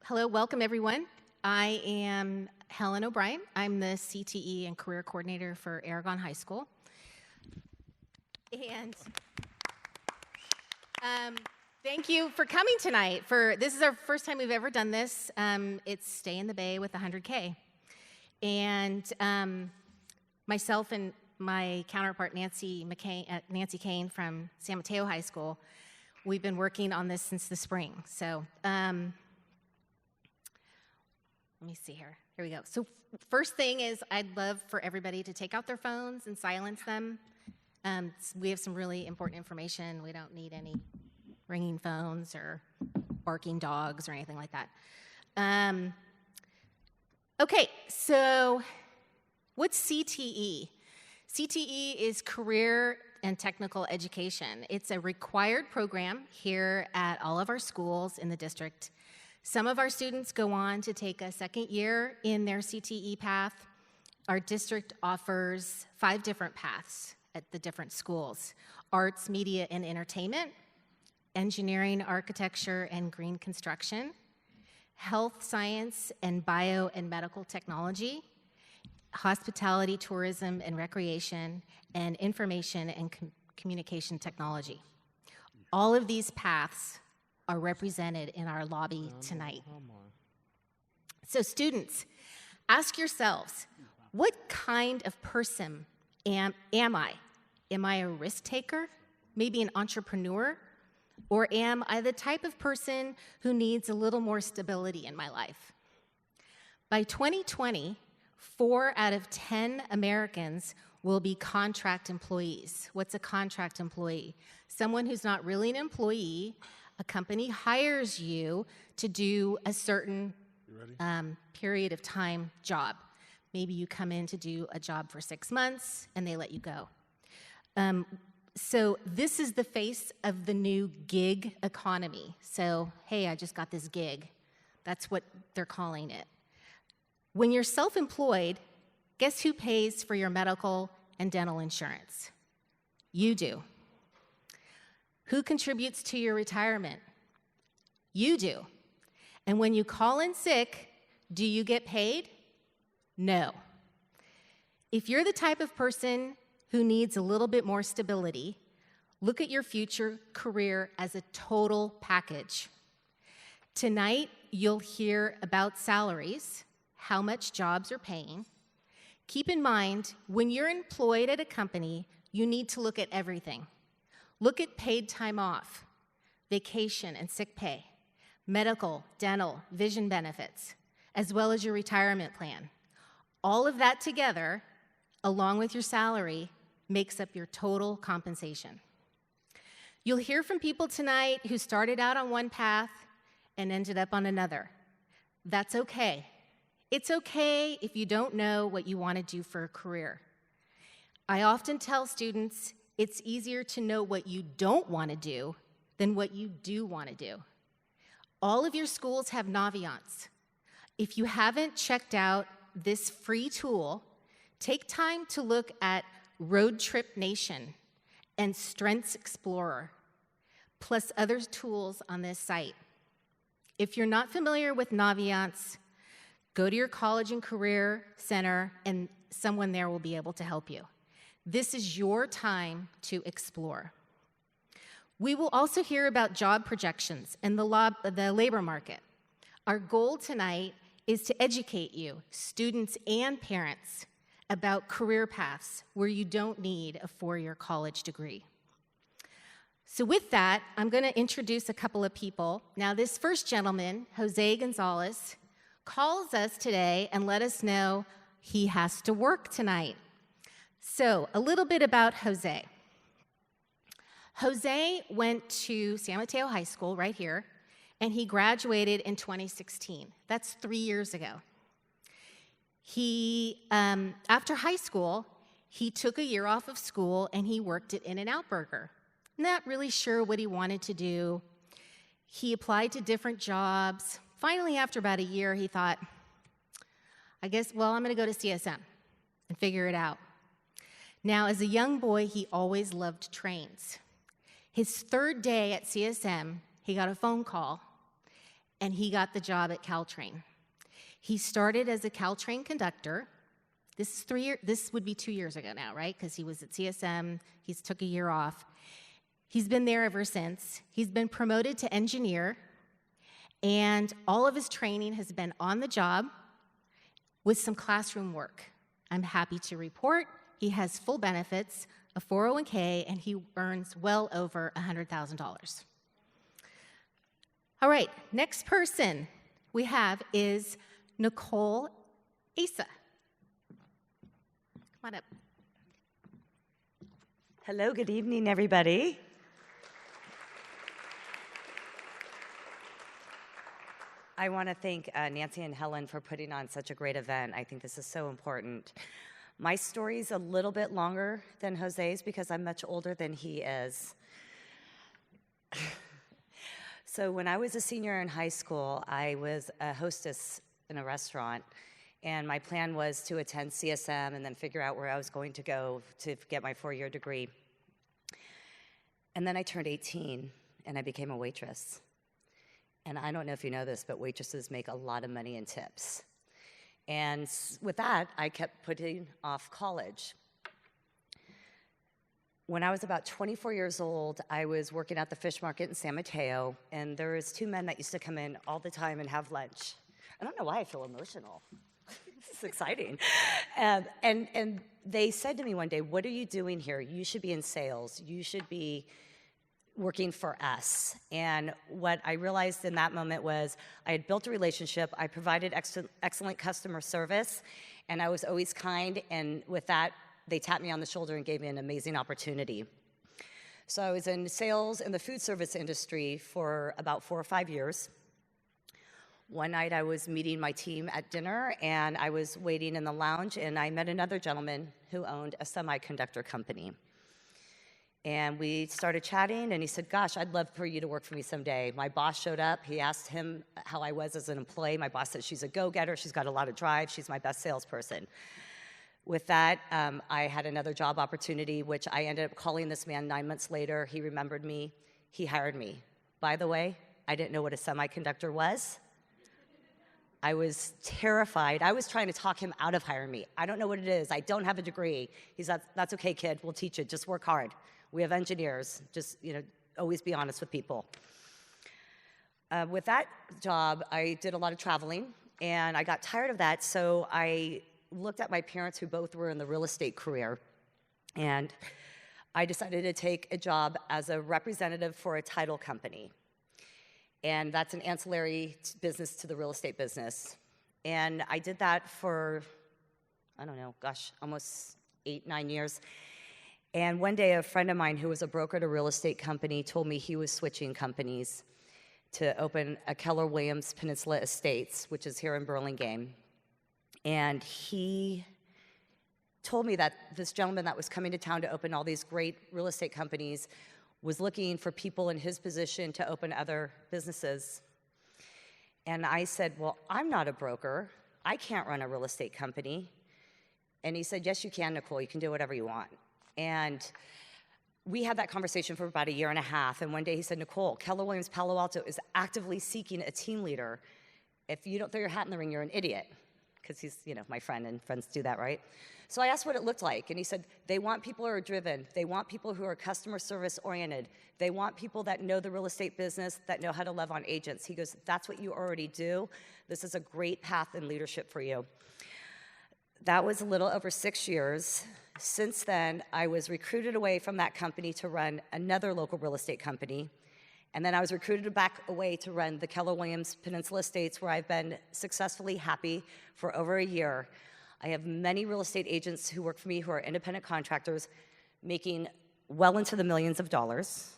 Hello, welcome everyone. I am Helen O'Brien. I'm the CTE and Career Coordinator for Aragon High School. And thank you for coming tonight. This is our first time we've ever done this. It's Stay in the Bay with 100K. And myself and my counterpart, Nancy Kane from San Mateo High School, we've been working on this since the spring. So let me see here. Here we go. So first thing is I'd love for everybody to take out their phones and silence them. We have some really important information. We don't need any ringing phones or barking dogs or anything like that. Okay, so what's CTE? CTE is Career and Technical Education. It's a required program here at all of our schools in the district. Some of our students go on to take a second year in their CTE path. Our district offers 5 different paths at the different schools: arts, media, and entertainment, engineering, architecture, and green construction, health science, and bio and medical technology, hospitality, tourism, and recreation, and information and communication technology. All of these paths are represented in our lobby tonight. So students, ask yourselves, what kind of person am I? Am I a risk taker? Maybe an entrepreneur? Or am I the type of person who needs a little more stability in my life? By 2020, 4 out of 10 Americans will be contract employees. What's a contract employee? Someone who's not really an employee. A company hires you to do a certain period of time job. Maybe you come in to do a job for 6 months and they let you go. So this is the face of the new gig economy. So, hey, I just got this gig. That's what they're calling it. When you're self-employed, guess who pays for your medical and dental insurance? You do. Who contributes to your retirement? You do. And when you call in sick, do you get paid? No. If you're the type of person who needs a little bit more stability, look at your future career as a total package. Tonight, you'll hear about salaries, how much jobs are paying. Keep in mind, when you're employed at a company, you need to look at everything. Look at paid time off, vacation and sick pay, medical, dental, vision benefits, as well as your retirement plan. All of that together, along with your salary, makes up your total compensation. You'll hear from people tonight who started out on one path and ended up on another. That's okay. It's okay if you don't know what you want to do for a career. I often tell students it's easier to know what you don't want to do than what you do want to do. All of your schools have Naviance. If you haven't checked out this free tool, take time to look at Road Trip Nation and Strengths Explorer, plus other tools on this site. If you're not familiar with Naviance, go to your college and career center and someone there will be able to help you. This is your time to explore. We will also hear about job projections and the labor market. Our goal tonight is to educate you, students and parents, about career paths where you don't need a 4-year college degree. So with that, I'm going to introduce a couple of people. Now, this first gentleman, Jose Gonzalez, calls us today and let us know he has to work tonight. So, a little bit about Jose. Jose went to San Mateo High School right here, and he graduated in 2016. That's 3 years ago. He, after high school, he took a year off of school and he worked at In-N-Out Burger. Not really sure what he wanted to do. He applied to different jobs. Finally, after about a year, he thought, I'm going to go to CSM and figure it out. Now, as a young boy, he always loved trains. His 3rd day at CSM, he got a phone call, and he got the job at Caltrain. He started as a Caltrain conductor. This would be 2 years ago now, right? Because he was at CSM, he's took a year off. He's been there ever since. He's been promoted to engineer, and all of his training has been on the job with some classroom work. I'm happy to report he has full benefits, a 401k, and he earns well over $100,000. All right, next person we have is Nicole Aissa. Come on up. Hello, good evening, everybody. I want to thank Nancy and Helen for putting on such a great event. I think this is so important. My story's a little bit longer than Jose's because I'm much older than he is. So when I was a senior in high school, I was a hostess in a restaurant, and my plan was to attend CSM and then figure out where I was going to go to get my 4-year degree. And then I turned 18, and I became a waitress. And I don't know if you know this, but waitresses make a lot of money in tips. And with that, I kept putting off college. When I was about 24 years old, I was working at the fish market in San Mateo, and there was 2 men that used to come in all the time and have lunch. I don't know why I feel emotional. This is exciting. And they said to me one day, "What are you doing here? You should be in sales. You should be working for us." And what I realized in that moment was I had built a relationship, I provided excellent customer service, and I was always kind, and with that, they tapped me on the shoulder and gave me an amazing opportunity. So I was in sales in the food service industry for about 4 or 5 years. One night I was meeting my team at dinner, and I was waiting in the lounge, and I met another gentleman who owned a semiconductor company. And we started chatting, and he said, "Gosh, I'd love for you to work for me someday." My boss showed up. He asked him how I was as an employee. My boss said, "She's a go-getter. She's got a lot of drive. She's my best salesperson." With that, I had another job opportunity, which I ended up calling this man 9 months later. He remembered me. He hired me. By the way, I didn't know what a semiconductor was. I was terrified. I was trying to talk him out of hiring me. "I don't know what it is. I don't have a degree." He said, "That's okay, kid. We'll teach you. Just work hard. We have engineers. Just, always be honest with people." With that job, I did a lot of traveling, and I got tired of that, so I looked at my parents, who both were in the real estate career, and I decided to take a job as a representative for a title company. And that's an ancillary business to the real estate business. And I did that for, almost 8, 9 years. And one day, a friend of mine who was a broker at a real estate company told me he was switching companies to open a Keller Williams Peninsula Estates, which is here in Burlingame. And he told me that this gentleman that was coming to town to open all these great real estate companies was looking for people in his position to open other businesses. And I said, "Well, I'm not a broker. I can't run a real estate company." And he said, "Yes, you can, Nicole. You can do whatever you want." And we had that conversation for about 1.5 years, and one day he said, "Nicole, Keller Williams Palo Alto is actively seeking a team leader. If you don't throw your hat in the ring, you're an idiot." Because he's, my friend, and friends do that, right? So I asked what it looked like, and he said, "They want people who are driven. They want people who are customer service oriented. They want people that know the real estate business, that know how to love on agents." He goes, "That's what you already do. This is a great path in leadership for you." That was a little over 6 years. Since then, I was recruited away from that company to run another local real estate company. And then I was recruited back away to run the Keller Williams Peninsula Estates, where I've been successfully happy for over 1 year. I have many real estate agents who work for me who are independent contractors making well into the millions of dollars.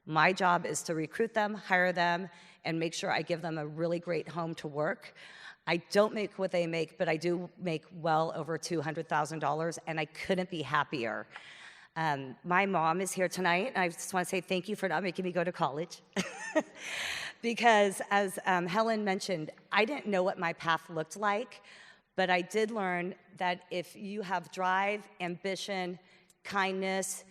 My job is to recruit them, hire them, and make sure I give them a really great home to work. I don't make what they make, but I do make well over $200,000, and I couldn't be happier. My mom is here tonight, and I just want to say thank you for not making me go to college. Because as Helen mentioned, I didn't know what my path looked like, but I did learn that if you have drive, ambition, kindness,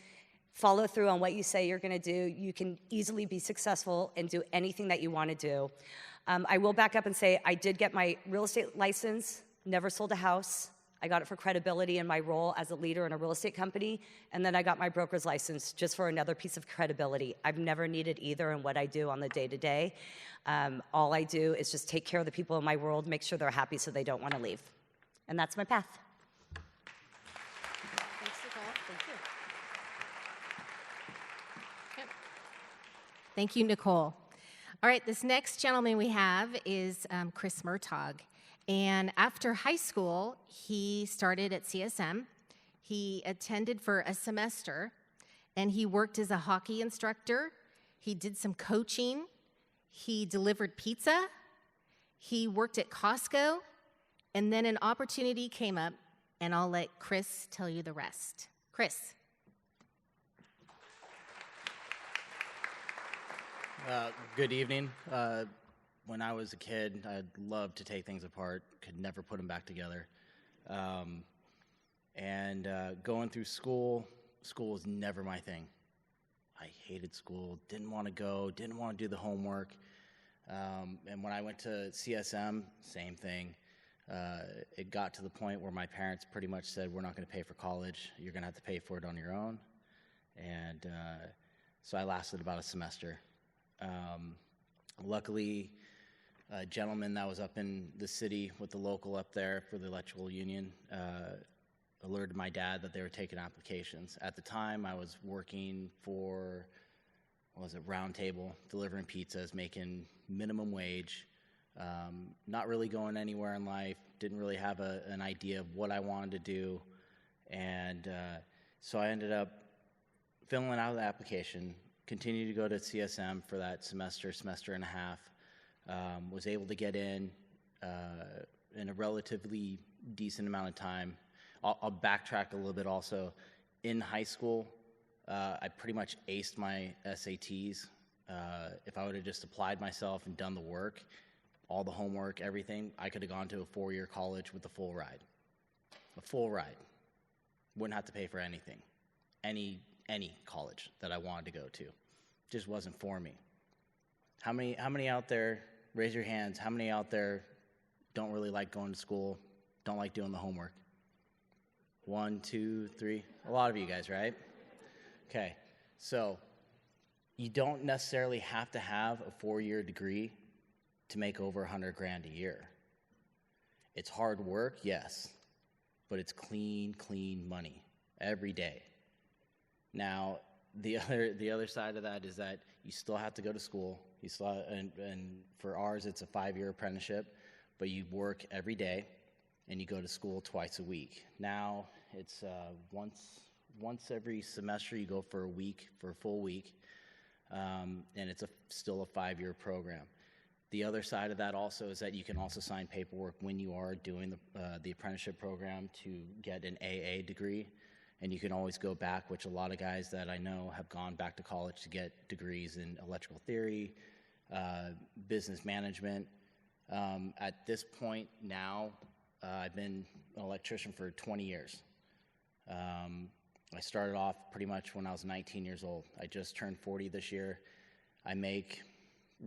follow through on what you say you're going to do, you can easily be successful and do anything that you want to do. I will back up and say I did get my real estate license, never sold a house. I got it for credibility in my role as a leader in a real estate company, and then I got my broker's license just for another piece of credibility. I've never needed either in what I do on the day-to-day. All I do is just take care of the people in my world, make sure they're happy so they don't want to leave. And that's my path. Thanks, Nicole. Thank you. Okay. Thank you, Nicole. All right, this next gentleman we have is Chris Murtagh. And after high school, he started at CSM. He attended for a semester, and he worked as a hockey instructor. He did some coaching. He delivered pizza. He worked at Costco. And then an opportunity came up, and I'll let Chris tell you the rest. Chris. Good evening. When I was a kid, I loved to take things apart, could never put them back together. Going through school was never my thing. I hated school, didn't want to go, didn't want to do the homework. And when I went to CSM, same thing. It got to the point where my parents pretty much said, we're not going to pay for college, you're going to have to pay for it on your own. And so I lasted about a semester. Luckily, a gentleman that was up in the city with the local up there for the electrical union alerted my dad that they were taking applications. At the time, I was working for, Round Table, delivering pizzas, making minimum wage, not really going anywhere in life, didn't really have an idea of what I wanted to do. And so I ended up filling out the application, continued to go to CSM for that semester and a half. Was able to get in a relatively decent amount of time. I'll backtrack a little bit also. In high school, I pretty much aced my SATs. If I would have just applied myself and done the work, all the homework, everything, I could have gone to a 4-year college with a full ride. A full ride. Wouldn't have to pay for anything. Any college that I wanted to go to. Just wasn't for me. How many out there, raise your hands, how many out there don't really like going to school, don't like doing the homework? 1, 2, 3, a lot of you guys, right? Okay, so you don't necessarily have to have a 4-year degree to make over $100,000 a year. It's hard work, yes, but it's clean money every day. Now, the other side of that is that you still have to go to school. You still and for ours, it's a 5-year apprenticeship, but you work every day, and you go to school twice a week. Now it's once every semester you go for a full week, and it's still a 5-year program. The other side of that also is that you can also sign paperwork when you are doing the apprenticeship program to get an AA degree. And you can always go back, which a lot of guys that I know have gone back to college to get degrees in electrical theory, business management. At this point now, I've been an electrician for 20 years. I started off pretty much when I was 19 years old. I just turned 40 this year. I make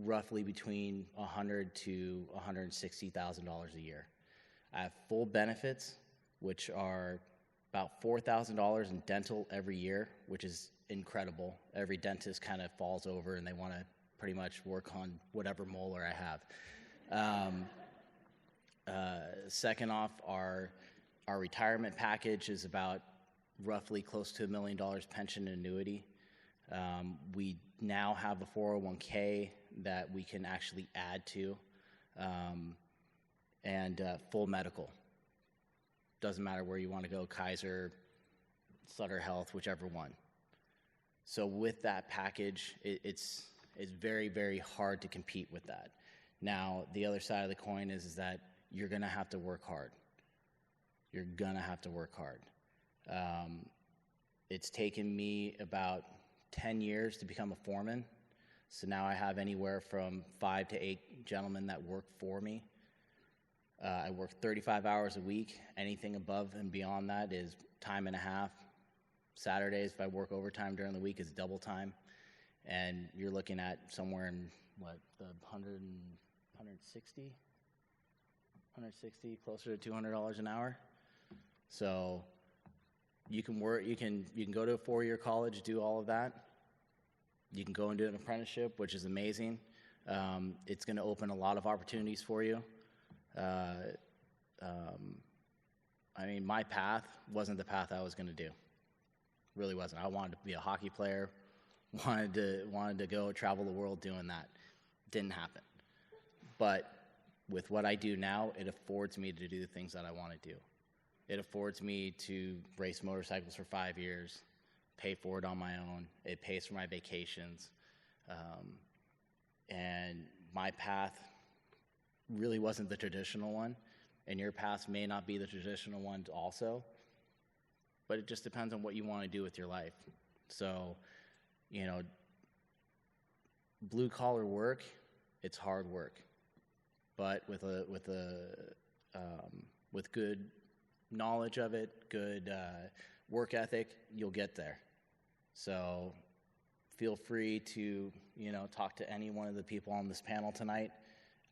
roughly between $100,000 to $160,000 a year. I have full benefits, which are about $4,000 in dental every year, which is incredible. Every dentist kind of falls over and they want to pretty much work on whatever molar I have. Second off, our retirement package is about roughly close to $1 million pension and annuity. We now have a 401k that we can actually add to, and full medical. Doesn't matter where you want to go, Kaiser, Sutter Health, whichever one. So with that package, it's very, very hard to compete with that. Now, the other side of the coin is that you're going to have to work hard. You're going to have to work hard. It's taken me about 10 years to become a foreman. So now I have anywhere from 5 to 8 gentlemen that work for me. I work 35 hours a week. Anything above and beyond that is time and a half, Saturdays, if I work overtime during the week, is double time. And you're looking at somewhere in, what, the 160, closer to $200 an hour. So you can work, you can go to a 4-year college, do all of that. You can go and do an apprenticeship, which is amazing. It's going to open a lot of opportunities for you. I mean, my path wasn't the path I was going to do. Really wasn't. I wanted to be a hockey player, wanted to go travel the world doing that. Didn't happen. But with what I do now, it affords me to do the things that I want to do. It affords me to race motorcycles for 5 years, pay for it on my own. It pays for my vacations. And my path really wasn't the traditional one, and your path may not be the traditional one also, but it just depends on what you want to do with your life. So, you know, blue-collar work, it's hard work, but with good knowledge of it, good work ethic, you'll get there. So feel free to, you know, talk to any one of the people on this panel tonight.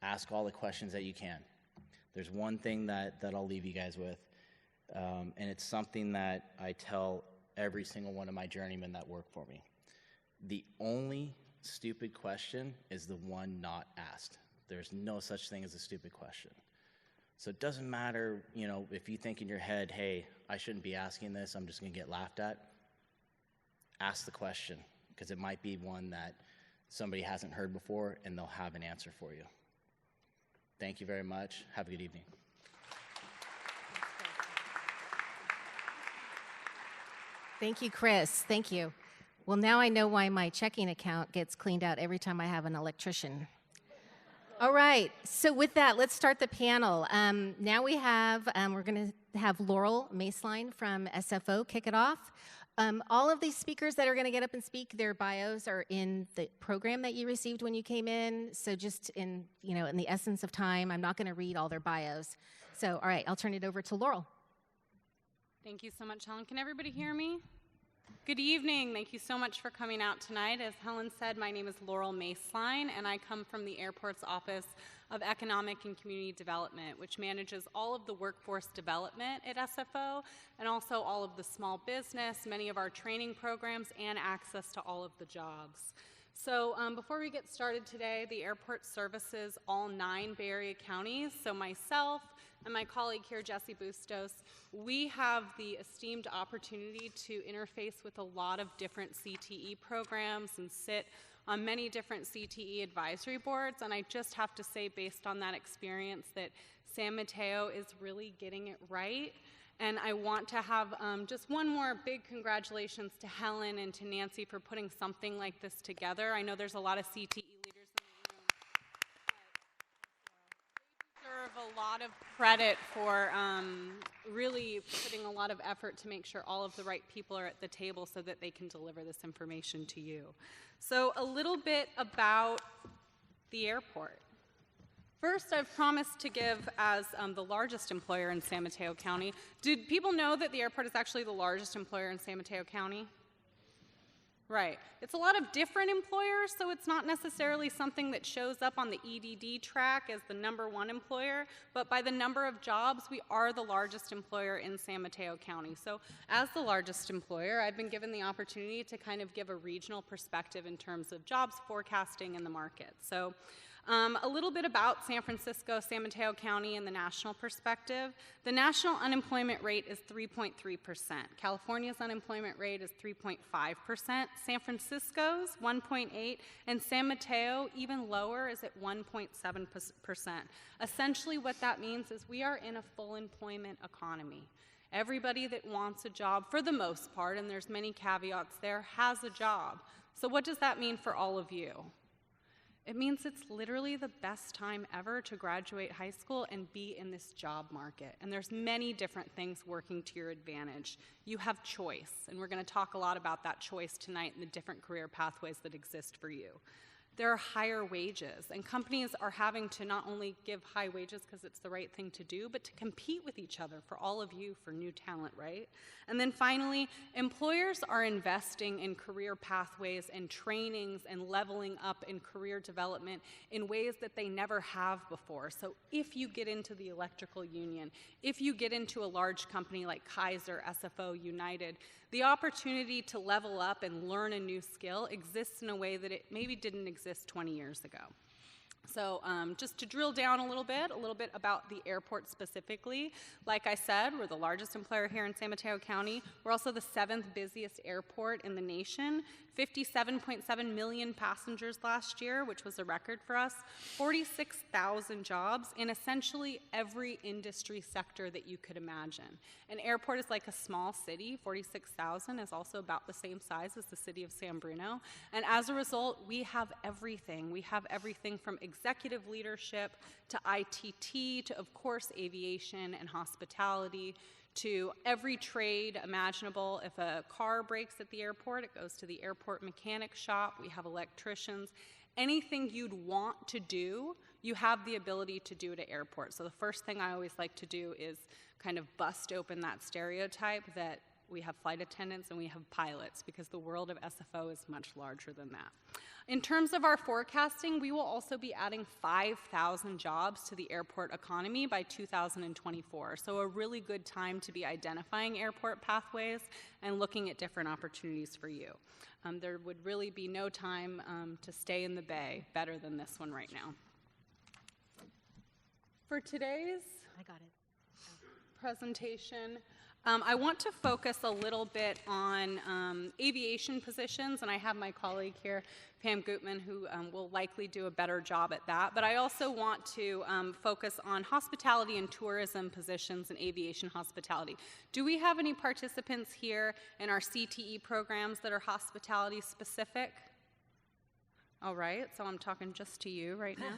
Ask all the questions that you can. There's one thing that I'll leave you guys with, and it's something that I tell every single one of my journeymen that work for me. The only stupid question is the one not asked. There's no such thing as a stupid question. So it doesn't matter, you know, if you think in your head, hey, I shouldn't be asking this, I'm just going to get laughed at. Ask the question, because it might be one that somebody hasn't heard before, and they'll have an answer for you. Thank you very much. Have a good evening. Thank you, Chris. Thank you. Well, now I know why my checking account gets cleaned out every time I have an electrician. All right. So with that, let's start the panel. Now we have, we're going to have Laurel Moeslein from SFO kick it off. All of these speakers that are going to get up and speak, their bios are in the program that you received when you came in. So just in the essence of time, I'm not going to read all their bios. So, all right, I'll turn it over to Laurel. Thank you so much, Helen. Can everybody hear me? Good evening. Thank you so much for coming out tonight. As Helen said, my name is Laurel Moeslein, and I come from the airport's Office of Economic and Community Development, which manages all of the workforce development at SFO and also all of the small business, many of our training programs, and access to all of the jobs. So before we get started today, the airport services all 9 Bay Area counties. So myself and my colleague here, Jesse Bustos, we have the esteemed opportunity to interface with a lot of different CTE programs and sit on many different CTE advisory boards. And I just have to say, based on that experience, that San Mateo is really getting it right. And I want to have just one more big congratulations to Helen and to Nancy for putting something like this together. I know there's a lot of CTE leaders in the room, but they deserve a lot of credit for really putting a lot of effort to make sure all of the right people are at the table so that they can deliver this information to you. So a little bit about the airport. First, I've promised to give as the largest employer in San Mateo County. Did people know that the airport is actually the largest employer in San Mateo County? Right. It's a lot of different employers, so it's not necessarily something that shows up on the EDD track as the #1 employer, but by the number of jobs, we are the largest employer in San Mateo County. So as the largest employer, I've been given the opportunity to kind of give a regional perspective in terms of jobs forecasting in the market. So a little bit about San Francisco, San Mateo County, and the national perspective. The national unemployment rate is 3.3%. California's unemployment rate is 3.5%. San Francisco's 1.8%, and San Mateo, even lower, is at 1.7%. Essentially what that means is we are in a full employment economy. Everybody that wants a job, for the most part, and there's many caveats there, has a job. So what does that mean for all of you? It means it's literally the best time ever to graduate high school and be in this job market. And there's many different things working to your advantage. You have choice, and we're going to talk a lot about that choice tonight and the different career pathways that exist for you. there are higher wages, and companies are having to not only give high wages because it's the right thing to do, but to compete with each other for all of you for new talent, right? And then finally, employers are investing in career pathways and trainings and leveling up in career development in ways that they never have before. So if you get into the electrical union, if you get into a large company like Kaiser, SFO, United, the opportunity to level up and learn a new skill exists in a way that it maybe didn't exist 20 years ago. So just to drill down a little bit about the airport specifically. Like I said, we're the largest employer here in San Mateo County. We're also the 7th busiest airport in the nation. 57.7 million passengers last year, which was a record for us. 46,000 jobs in essentially every industry sector that you could imagine. An airport is like a small city. 46,000 is also about the same size as the city of San Bruno. And as a result, we have everything. We have everything from executive leadership to ITT to, of course, aviation and hospitality, to every trade imaginable. If a car breaks at the airport, it goes to the airport mechanic shop. We have electricians. Anything you'd want to do, you have the ability to do at airports. So the first thing I always like to do is kind of bust open that stereotype that we have flight attendants and we have pilots, because the world of SFO is much larger than that. In terms of our forecasting, we will also be adding 5,000 jobs to the airport economy by 2024. So a really good time to be identifying airport pathways and looking at different opportunities for you. There would really be no time to stay in the Bay better than this one right now. For today's presentation, I want to focus a little bit on aviation positions, and I have my colleague here, Pam Gutman, who will likely do a better job at that. But I also want to focus on hospitality and tourism positions in aviation hospitality. Do we have any participants here in our CTE programs that are hospitality specific? All right, so I'm talking just to you right now.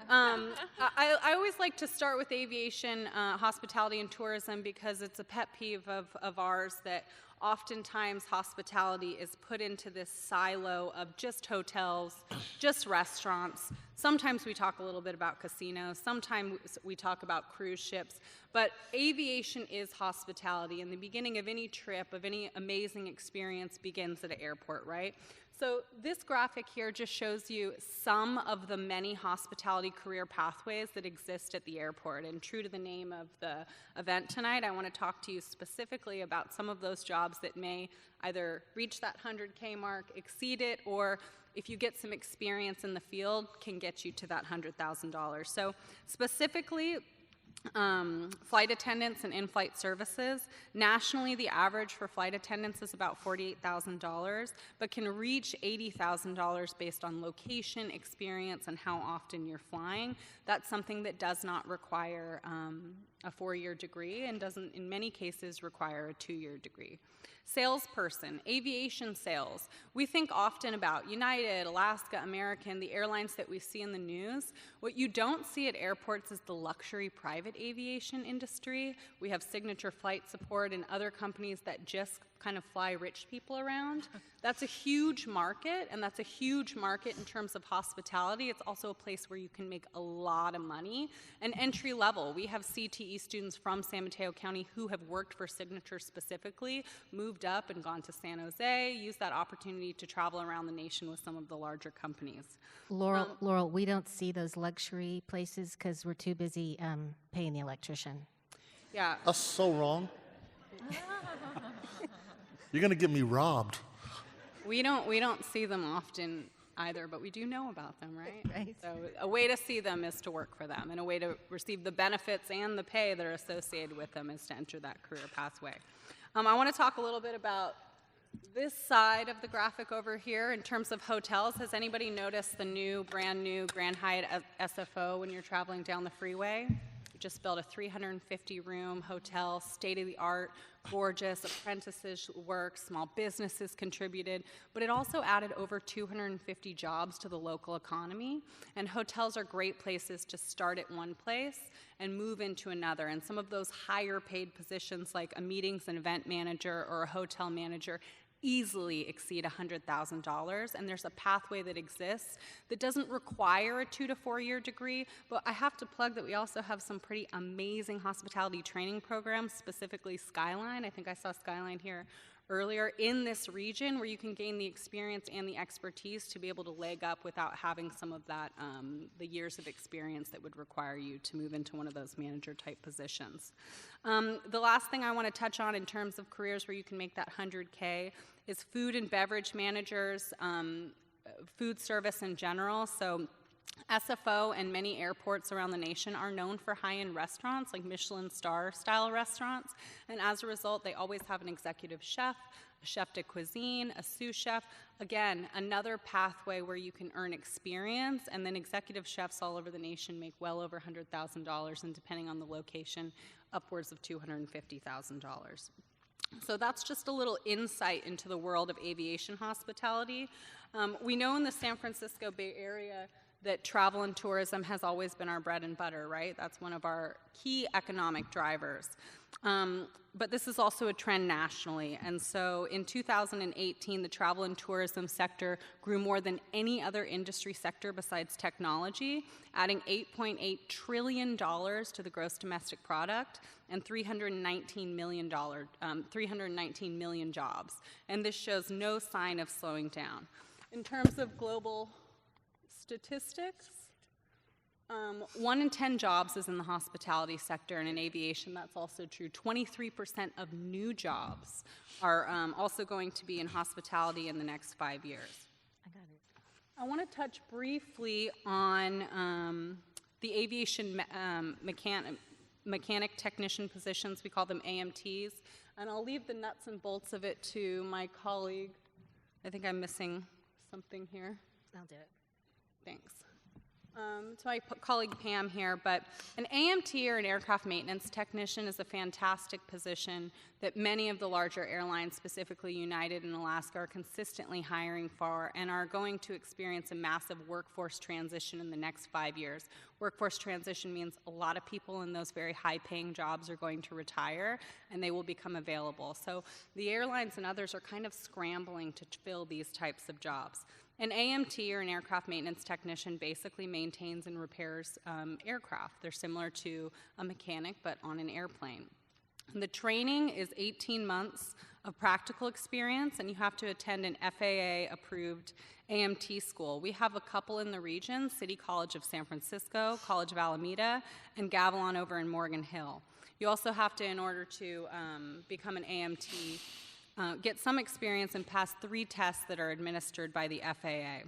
I always like to start with aviation, hospitality, and tourism because it's a pet peeve of ours that oftentimes hospitality is put into this silo of just hotels, just restaurants. Sometimes we talk a little bit about casinos, sometimes we talk about cruise ships, but aviation is hospitality, and the beginning of any trip, of any amazing experience begins at an airport, right? So this graphic here just shows you some of the many hospitality career pathways that exist at the airport. And true to the name of the event tonight, I want to talk to you specifically about some of those jobs that may either reach that 100K mark, exceed it, or if you get some experience in the field, can get you to that $100,000. So specifically, flight attendants and in-flight services. Nationally, the average for flight attendants is about $48,000, but can reach $80,000 based on location, experience, and how often you're flying. That's something that does not require a 4-year degree and doesn't, in many cases, require a 2-year degree. Salesperson, aviation sales. We think often about United, Alaska, American, the airlines that we see in the news. What you don't see at airports is the luxury private aviation industry. We have Signature Flight Support and other companies that just kind of fly rich people around. That's a huge market, and that's a huge market in terms of hospitality. It's also a place where you can make a lot of money. And entry level, we have CTE students from San Mateo County who have worked for Signature specifically, moved up and gone to San Jose, used that opportunity to travel around the nation with some of the larger companies. Laurel, we don't see those luxury places because we're too busy paying the electrician. Yeah. That's so wrong. You're going to get me robbed. We don't see them often either, but we do know about them, right? Right. So a way to see them is to work for them, and a way to receive the benefits and the pay that are associated with them is to enter that career pathway. I want to talk a little bit about this side of the graphic over here in terms of hotels. Has anybody noticed the brand new Grand Hyatt SFO when you're traveling down the freeway? We just built a 350-room hotel, state-of-the-art, gorgeous, apprentices work, small businesses contributed, but it also added over 250 jobs to the local economy. And hotels are great places to start at one place and move into another. And some of those higher paid positions like a meetings and event manager or a hotel manager easily exceed $100,000, and there's a pathway that exists that doesn't require a 2 to 4 year degree, but I have to plug that we also have some pretty amazing hospitality training programs, specifically Skyline. I think I saw Skyline here earlier, in this region, where you can gain the experience and the expertise to be able to leg up without having some of that, the years of experience that would require you to move into one of those manager type positions. The last thing I want to touch on in terms of careers where you can make that 100K is food and beverage managers, food service in general. So SFO and many airports around the nation are known for high-end restaurants, like Michelin star-style restaurants, and as a result, they always have an executive chef, a chef de cuisine, a sous chef. Again, another pathway where you can earn experience, and then executive chefs all over the nation make well over $100,000, and depending on the location, upwards of $250,000. So that's just a little insight into the world of aviation hospitality. We know in the San Francisco Bay Area that travel and tourism has always been our bread and butter, right? That's one of our key economic drivers. But this is also a trend nationally. And so in 2018, the travel and tourism sector grew more than any other industry sector besides technology, adding $8.8 trillion to the gross domestic product and 319 million jobs. And this shows no sign of slowing down. In terms of global statistics, 1 in 10 jobs is in the hospitality sector, and in aviation that's also true. 23% of new jobs are also going to be in hospitality in the next 5 years. I got it. I want to touch briefly on the aviation mechanic technician positions. We call them AMTs, and I'll leave the nuts and bolts of it to my colleague. I think I'm missing something here. I'll do it. Thanks. To my colleague Pam here, but an AMT or an aircraft maintenance technician is a fantastic position that many of the larger airlines, specifically United and Alaska, are consistently hiring for and are going to experience a massive workforce transition in the next 5 years. Workforce transition means a lot of people in those very high-paying jobs are going to retire, and they will become available. So the airlines and others are kind of scrambling to fill these types of jobs. An AMT, or an aircraft maintenance technician, basically maintains and repairs aircraft. They're similar to a mechanic, but on an airplane. The training is 18 months of practical experience, and you have to attend an FAA-approved AMT school. We have a couple in the region: City College of San Francisco, College of Alameda, and Gavilan over in Morgan Hill. You also have to, in order to become an AMT, get some experience and pass 3 tests that are administered by the FAA.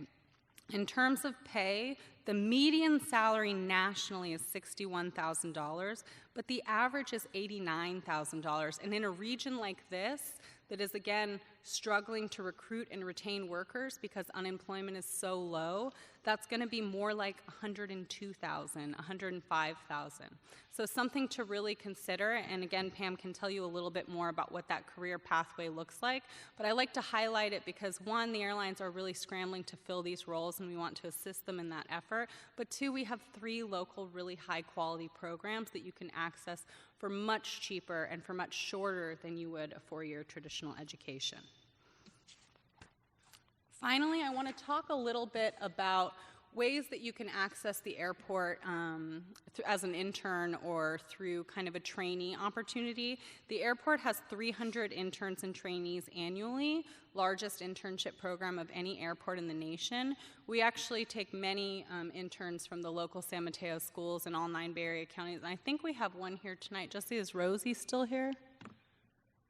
In terms of pay, the median salary nationally is $61,000, but the average is $89,000. And in a region like this, that is, again, struggling to recruit and retain workers because unemployment is so low, that's going to be more like $102,000, $105,000. So something to really consider, and again, Pam can tell you a little bit more about what that career pathway looks like, but I like to highlight it because, 1, the airlines are really scrambling to fill these roles, and we want to assist them in that effort, but 2, we have 3 local, really high-quality programs that you can access for much cheaper and for much shorter than you would a 4-year traditional education. Finally, I want to talk a little bit about ways that you can access the airport as an intern or through kind of a trainee opportunity. The airport has 300 interns and trainees annually, largest internship program of any airport in the nation. We actually take many interns from the local San Mateo schools in all 9 Bay Area counties, and I think we have one here tonight. Jesse, is Rosie still here?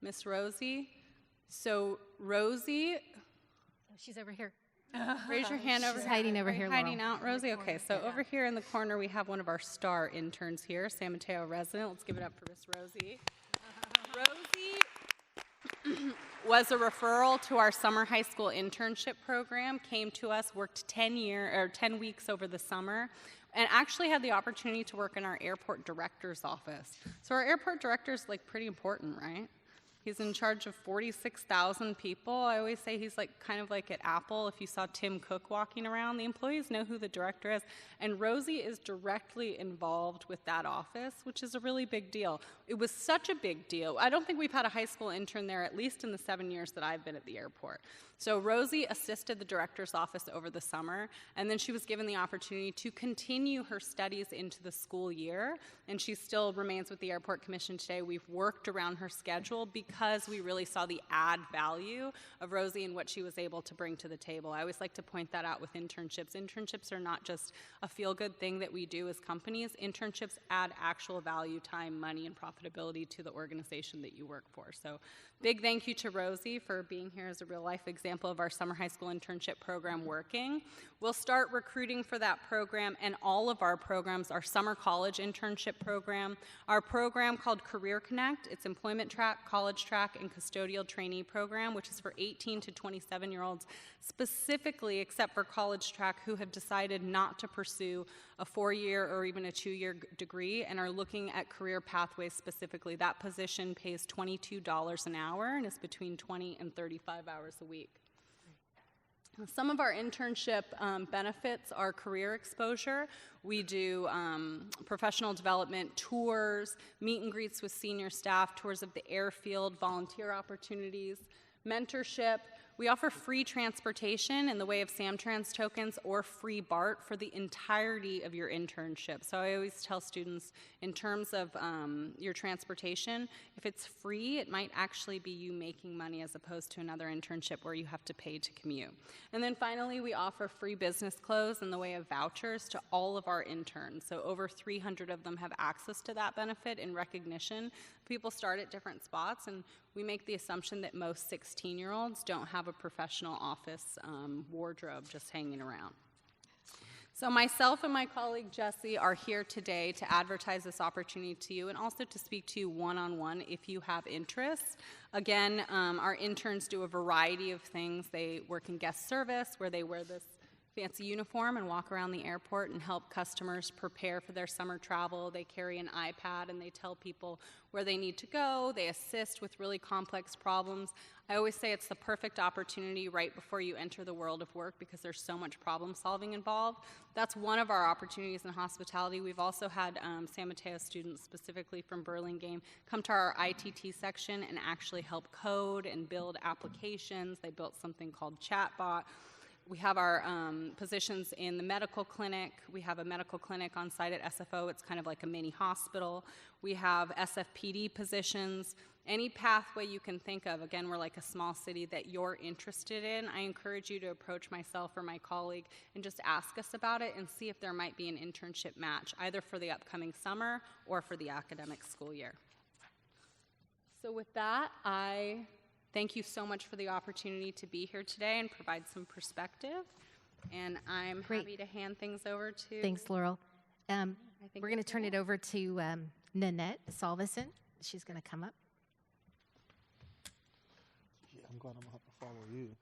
Miss Rosie? So Rosie... She's over here. Raise your hand over She's here. hiding over Are you here, hiding Laurel. out, Rosie? Okay, so over here in the corner, we have one of our star interns here, San Mateo resident. Let's give it up for Miss Rosie. Rosie was a referral to our summer high school internship program, came to us, worked 10 weeks over the summer, and actually had the opportunity to work in our airport director's office. So our airport director is like pretty important, right? He's in charge of 46,000 people. I always say he's like kind of like at Apple. If you saw Tim Cook walking around, the employees know who the director is. And Rosie is directly involved with that office, which is a really big deal. It was such a big deal. I don't think we've had a high school intern there, at least in the 7 years that I've been at the airport. So Rosie assisted the director's office over the summer, and then she was given the opportunity to continue her studies into the school year, and she still remains with the Airport Commission today. We've worked around her schedule because we really saw the add value of Rosie and what she was able to bring to the table. I always like to point that out with internships. Internships are not just a feel-good thing that we do as companies. Internships add actual value, time, money, and profitability to the organization that you work for. So big thank you to Rosie for being here as a real-life example of our summer high school internship program working. We'll start recruiting for that program and all of our programs, our summer college internship program, our program called Career Connect. It's employment track, college track, and custodial trainee program, which is for 18 to 27-year-olds specifically, except for college track, who have decided not to pursue a 4-year or even a 2-year degree and are looking at career pathways specifically. That position pays $22 an hour and is between 20 and 35 hours a week. Some of our internship benefits are career exposure. We do professional development tours, meet and greets with senior staff, tours of the airfield, volunteer opportunities, mentorship. We offer free transportation in the way of Samtrans tokens or free BART for the entirety of your internship. So I always tell students, in terms of your transportation, if it's free, it might actually be you making money as opposed to another internship where you have to pay to commute. And then finally, we offer free business clothes in the way of vouchers to all of our interns. So over 300 of them have access to that benefit in recognition. People start at different spots, and we make the assumption that most 16-year-olds don't have a professional office wardrobe just hanging around. So myself and my colleague Jessie are here today to advertise this opportunity to you and also to speak to you one-on-one if you have interest. Again, our interns do a variety of things. They work in guest service, where they wear this fancy uniform and walk around the airport and help customers prepare for their summer travel. They carry an iPad and they tell people where they need to go. They assist with really complex problems. I always say it's the perfect opportunity right before you enter the world of work because there's so much problem solving involved. That's one of our opportunities in hospitality. We've also had San Mateo students, specifically from Burlingame, come to our ITT section and actually help code and build applications. They built something called Chatbot. We have our positions in the medical clinic. We have a medical clinic on site at SFO. It's kind of like a mini hospital. We have SFPD positions. Any pathway you can think of, again, we're like a small city that you're interested in, I encourage you to approach myself or my colleague and just ask us about it and see if there might be an internship match, either for the upcoming summer or for the academic school year. So with that, I thank you so much for the opportunity to be here today and provide some perspective. And I'm happy to hand things over to... Thanks, Laurel. We're going to turn it over to Nanette Solvason. She's going to come up. Yeah, I'm glad I'm going to have to follow you.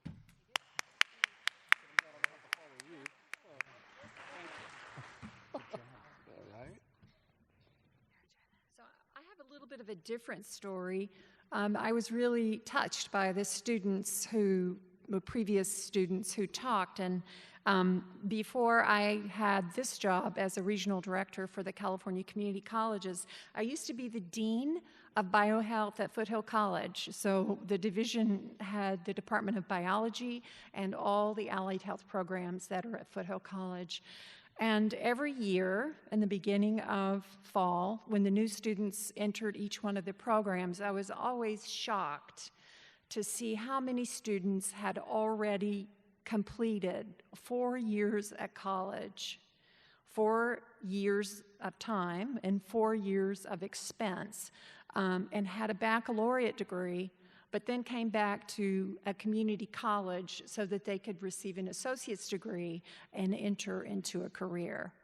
So I have a little bit of a different story. I was really touched by the previous students who talked, and before I had this job as a regional director for the California Community Colleges, I used to be the dean of biohealth at Foothill College. So the division had the Department of Biology and all the allied health programs that are at Foothill College. And every year, in the beginning of fall, when the new students entered each one of the programs, I was always shocked to see how many students had already completed 4 years at college, 4 years of time and 4 years of expense, and had a baccalaureate degree, but then came back to a community college so that they could receive an associate's degree and enter into a career.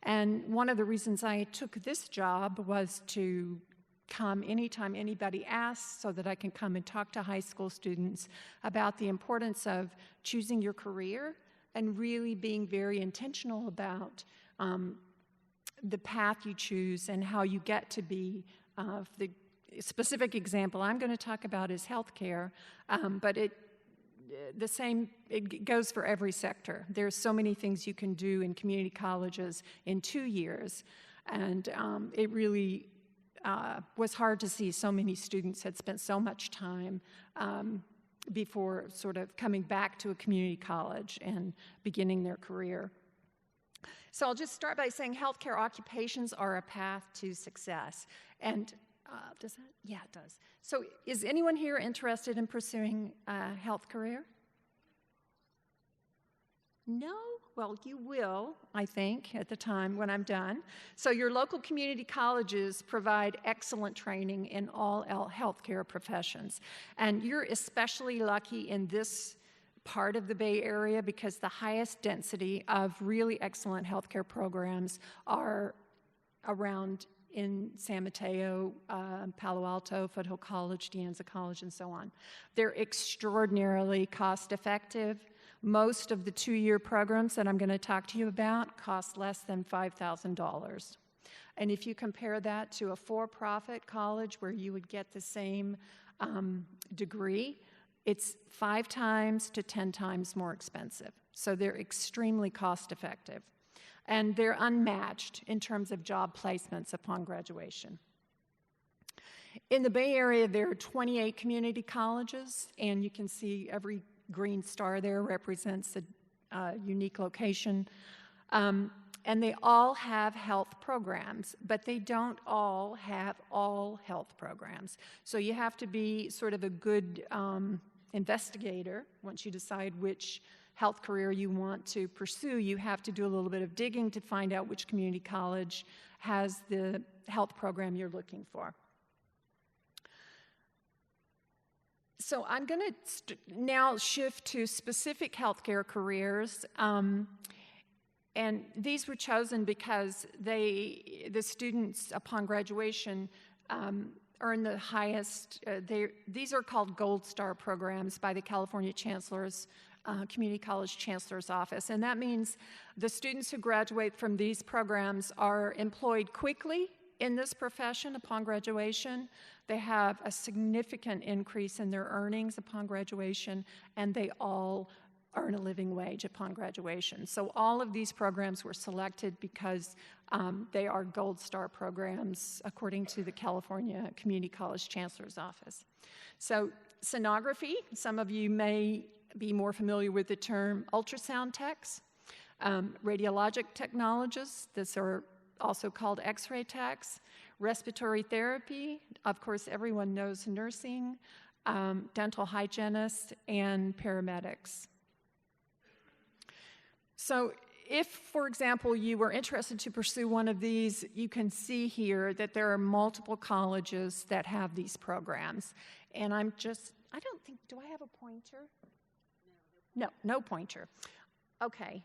And one of the reasons I took this job was to come anytime anybody asks so that I can come and talk to high school students about the importance of choosing your career and really being very intentional about the path you choose and how you get to be specific example I'm going to talk about is healthcare, but it goes for every sector. There's so many things you can do in community colleges in 2 years, and it really was hard to see so many students had spent so much time before sort of coming back to a community college and beginning their career. So I'll just start by saying healthcare occupations are a path to success. And does that? Yeah, it does. So is anyone here interested in pursuing a health career? No? Well, you will, I think, at the time when I'm done. So your local community colleges provide excellent training in all healthcare professions. And you're especially lucky in this part of the Bay Area because the highest density of really excellent healthcare programs are around in San Mateo, Palo Alto, Foothill College, De Anza College, and so on. They're extraordinarily cost-effective. Most of the 2-year programs that I'm going to talk to you about cost less than $5,000. And if you compare that to a for-profit college where you would get the same degree, it's 5 times to 10 times more expensive. So they're extremely cost-effective. And they're unmatched in terms of job placements upon graduation. In the Bay Area, there are 28 community colleges, and you can see every green star there represents a unique location. And they all have health programs, but they don't all have all health programs. So you have to be sort of a good investigator once you decide which health career you want to pursue. You have to do a little bit of digging to find out which community college has the health program you're looking for. So I'm going to now shift to specific healthcare careers, and these were chosen because the students upon graduation earn the highest. These are called Gold Star programs by the California Chancellor's Community College Chancellor's Office, and that means the students who graduate from these programs are employed quickly in this profession upon graduation. They have a significant increase in their earnings upon graduation, and they all earn a living wage upon graduation. So all of these programs were selected because they are Gold Star programs according to the California Community College Chancellor's Office. So sonography, some of you may be more familiar with the term ultrasound techs. Radiologic technologists, these are also called X-ray techs. Respiratory therapy, of course everyone knows nursing, dental hygienists, and paramedics. So if, for example, you were interested to pursue one of these, you can see here that there are multiple colleges that have these programs. And I don't think, do I have a pointer? No pointer. Okay.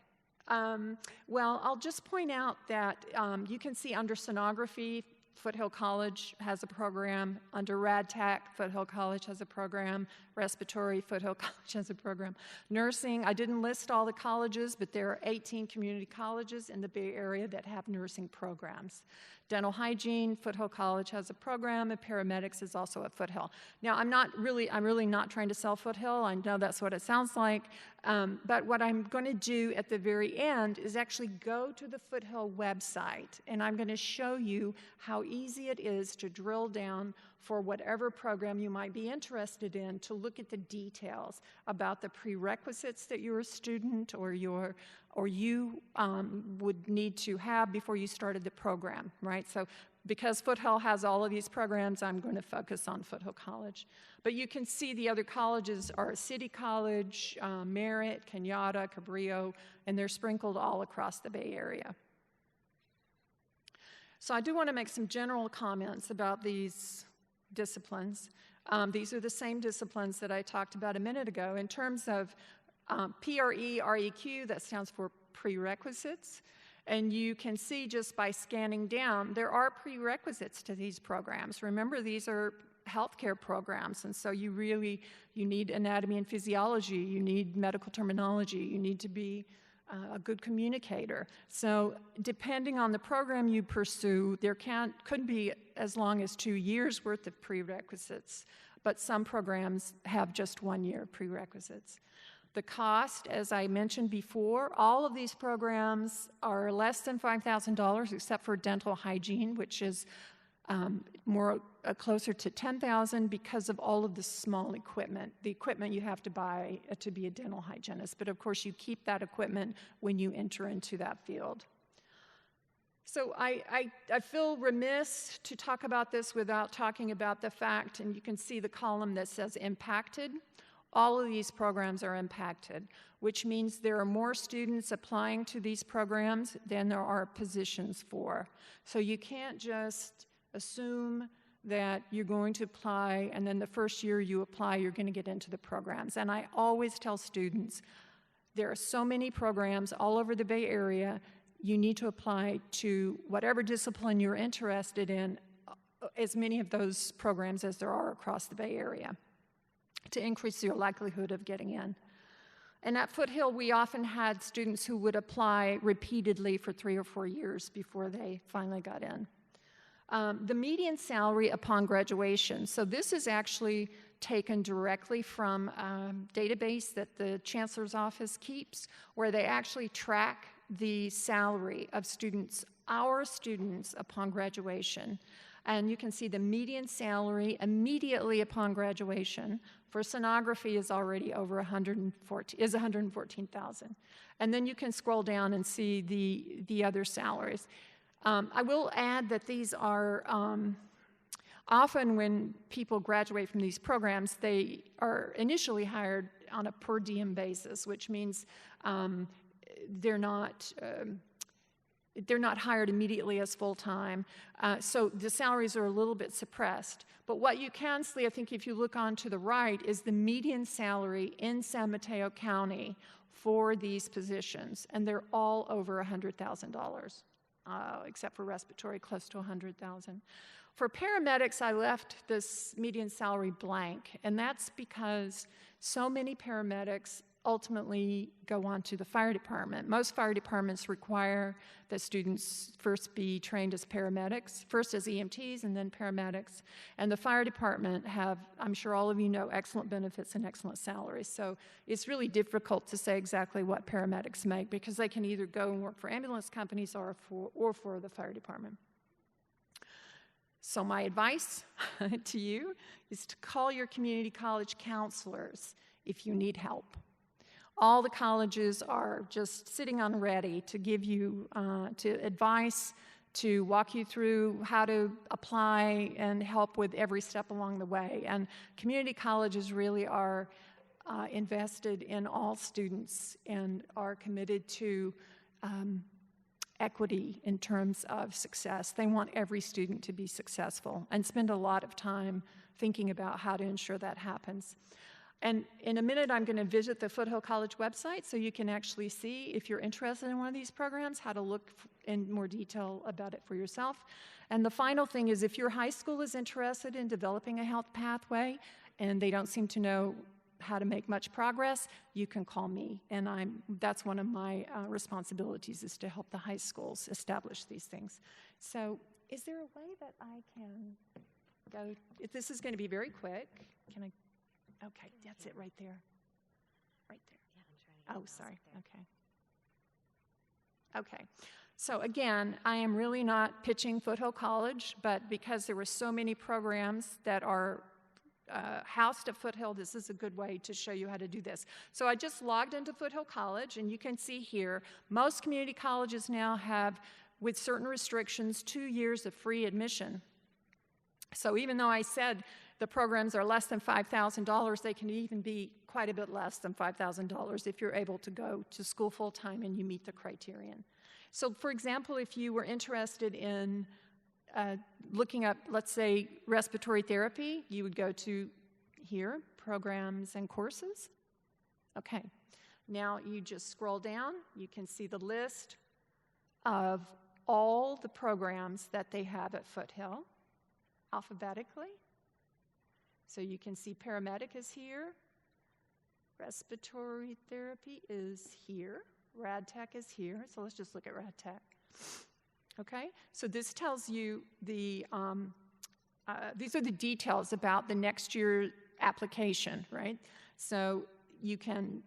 Well, I'll just point out that you can see under sonography, Foothill College has a program. Under RadTech, Foothill College has a program. Respiratory, Foothill College has a program. Nursing, I didn't list all the colleges, but there are 18 community colleges in the Bay Area that have nursing programs. Dental hygiene, Foothill College has a program, and paramedics is also at Foothill. Now, I'm really not trying to sell Foothill. I know that's what it sounds like. But what I'm going to do at the very end is actually go to the Foothill website, and I'm going to show you how easy it is to drill down for whatever program you might be interested in, to look at the details about the prerequisites that you're a student or you would need to have before you started the program, right? So because Foothill has all of these programs, I'm going to focus on Foothill College. But you can see the other colleges are City College, Merritt, Kenyatta, Cabrillo, and they're sprinkled all across the Bay Area. So I do want to make some general comments about these disciplines. These are the same disciplines that I talked about a minute ago. In terms of PRE-REQ, that stands for prerequisites. And you can see just by scanning down, there are prerequisites to these programs. Remember, these are healthcare programs, and so you need anatomy and physiology, you need medical terminology, you need to be a good communicator. So depending on the program you pursue, there could be as long as 2 years worth of prerequisites, but some programs have just 1 year prerequisites. The cost, as I mentioned before, all of these programs are less than $5,000 except for dental hygiene, which is closer to $10,000 because of all of the small equipment, the equipment you have to buy to be a dental hygienist. But of course, you keep that equipment when you enter into that field. So I feel remiss to talk about this without talking about the fact, and you can see the column that says impacted. All of these programs are impacted, which means there are more students applying to these programs than there are positions for. So you can't just assume that you're going to apply, and then the first year you apply, you're going to get into the programs. And I always tell students, there are so many programs all over the Bay Area, you need to apply to whatever discipline you're interested in, as many of those programs as there are across the Bay Area, to increase your likelihood of getting in. And at Foothill, we often had students who would apply repeatedly for 3 or 4 years before they finally got in. The median salary upon graduation. So this is actually taken directly from a database that the Chancellor's Office keeps, where they actually track the salary of students, our students, upon graduation. And you can see the median salary immediately upon graduation for sonography is already over 114,000. And then you can scroll down and see the other salaries. I will add that these are often when people graduate from these programs, they are initially hired on a per diem basis, which means they're not hired immediately as full-time. So the salaries are a little bit suppressed. But what you can see, I think if you look on to the right, is the median salary in San Mateo County for these positions. And they're all over $100,000. Except for respiratory, close to $100,000. For paramedics, I left this median salary blank, and that's because so many paramedics ultimately go on to the fire department. Most fire departments require that students first be trained as paramedics, first as EMTs and then paramedics. And the fire department have, I'm sure all of you know, excellent benefits and excellent salaries. So it's really difficult to say exactly what paramedics make because they can either go and work for ambulance companies or for the fire department. So my advice to you is to call your community college counselors if you need help. All the colleges are just sitting on ready to give you advice, to walk you through how to apply and help with every step along the way. And community colleges really are invested in all students and are committed to equity in terms of success. They want every student to be successful and spend a lot of time thinking about how to ensure that happens. And in a minute, I'm going to visit the Foothill College website so you can actually see, if you're interested in one of these programs, how to look in more detail about it for yourself. And the final thing is, if your high school is interested in developing a health pathway and they don't seem to know how to make much progress, you can call me. And that's one of my responsibilities, is to help the high schools establish these things. So is there a way that I can go? This is going to be very quick. Can I? Okay, that's it right there. Right there. Yeah, I'm trying to sorry. Okay. So again, I am really not pitching Foothill College, but because there were so many programs that are housed at Foothill, this is a good way to show you how to do this. So I just logged into Foothill College, and you can see here, most community colleges now have, with certain restrictions, 2 years of free admission. So even though I said the programs are less than $5,000, they can even be quite a bit less than $5,000 if you're able to go to school full-time and you meet the criterion. So for example, if you were interested in looking up, let's say, respiratory therapy, you would go to here, programs and courses. Okay, now you just scroll down, you can see the list of all the programs that they have at Foothill, alphabetically. So you can see paramedic is here, respiratory therapy is here, RadTech is here, so let's just look at RadTech. Okay, so this tells you these are the details about the next year application, right? So you can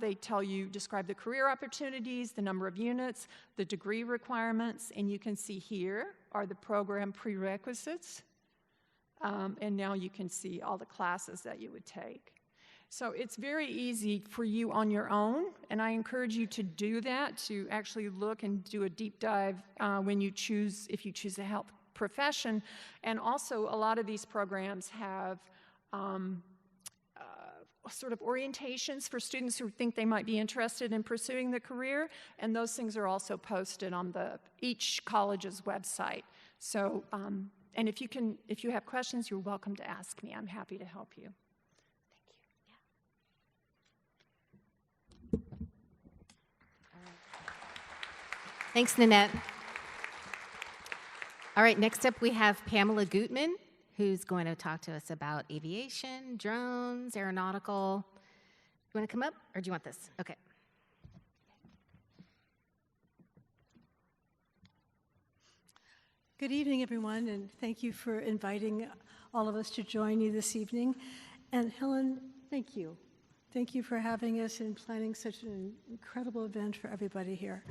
they tell you, describe the career opportunities, the number of units, the degree requirements, and you can see here are the program prerequisites. And now you can see all the classes that you would take. So it's very easy for you on your own, and I encourage you to do that, to actually look and do a deep dive when you choose, if you choose a health profession. And also, a lot of these programs have sort of orientations for students who think they might be interested in pursuing the career, and those things are also posted on each college's website. So, and if you have questions, you're welcome to ask me. I'm happy to help you. Thank you. Yeah. Thanks, Nanette. All right, next up we have Pamela Gutman, who's going to talk to us about aviation, drones, aeronautical. You want to come up, or do you want this? Okay. Good evening, everyone, and thank you for inviting all of us to join you this evening. And Helen, thank you. Thank you for having us and planning such an incredible event for everybody here.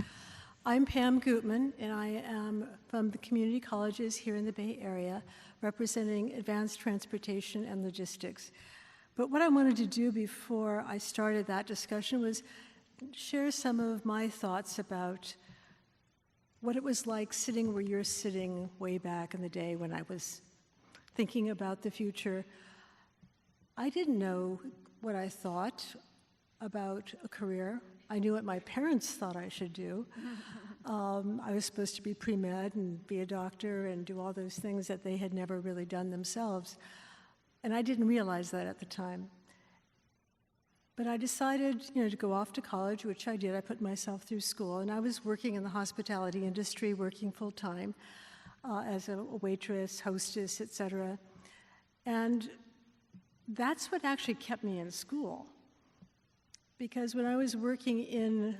I'm Pam Gutman, and I am from the community colleges here in the Bay Area, representing advanced transportation and logistics. But what I wanted to do before I started that discussion was share some of my thoughts about what it was like sitting where you're sitting way back in the day when I was thinking about the future. I didn't know what I thought about a career. I knew what my parents thought I should do. I was supposed to be pre-med and be a doctor and do all those things that they had never really done themselves. And I didn't realize that at the time. But I decided, to go off to college, which I did. I put myself through school, and I was working in the hospitality industry, working full-time as a waitress, hostess, etc. And that's what actually kept me in school. Because when I was working in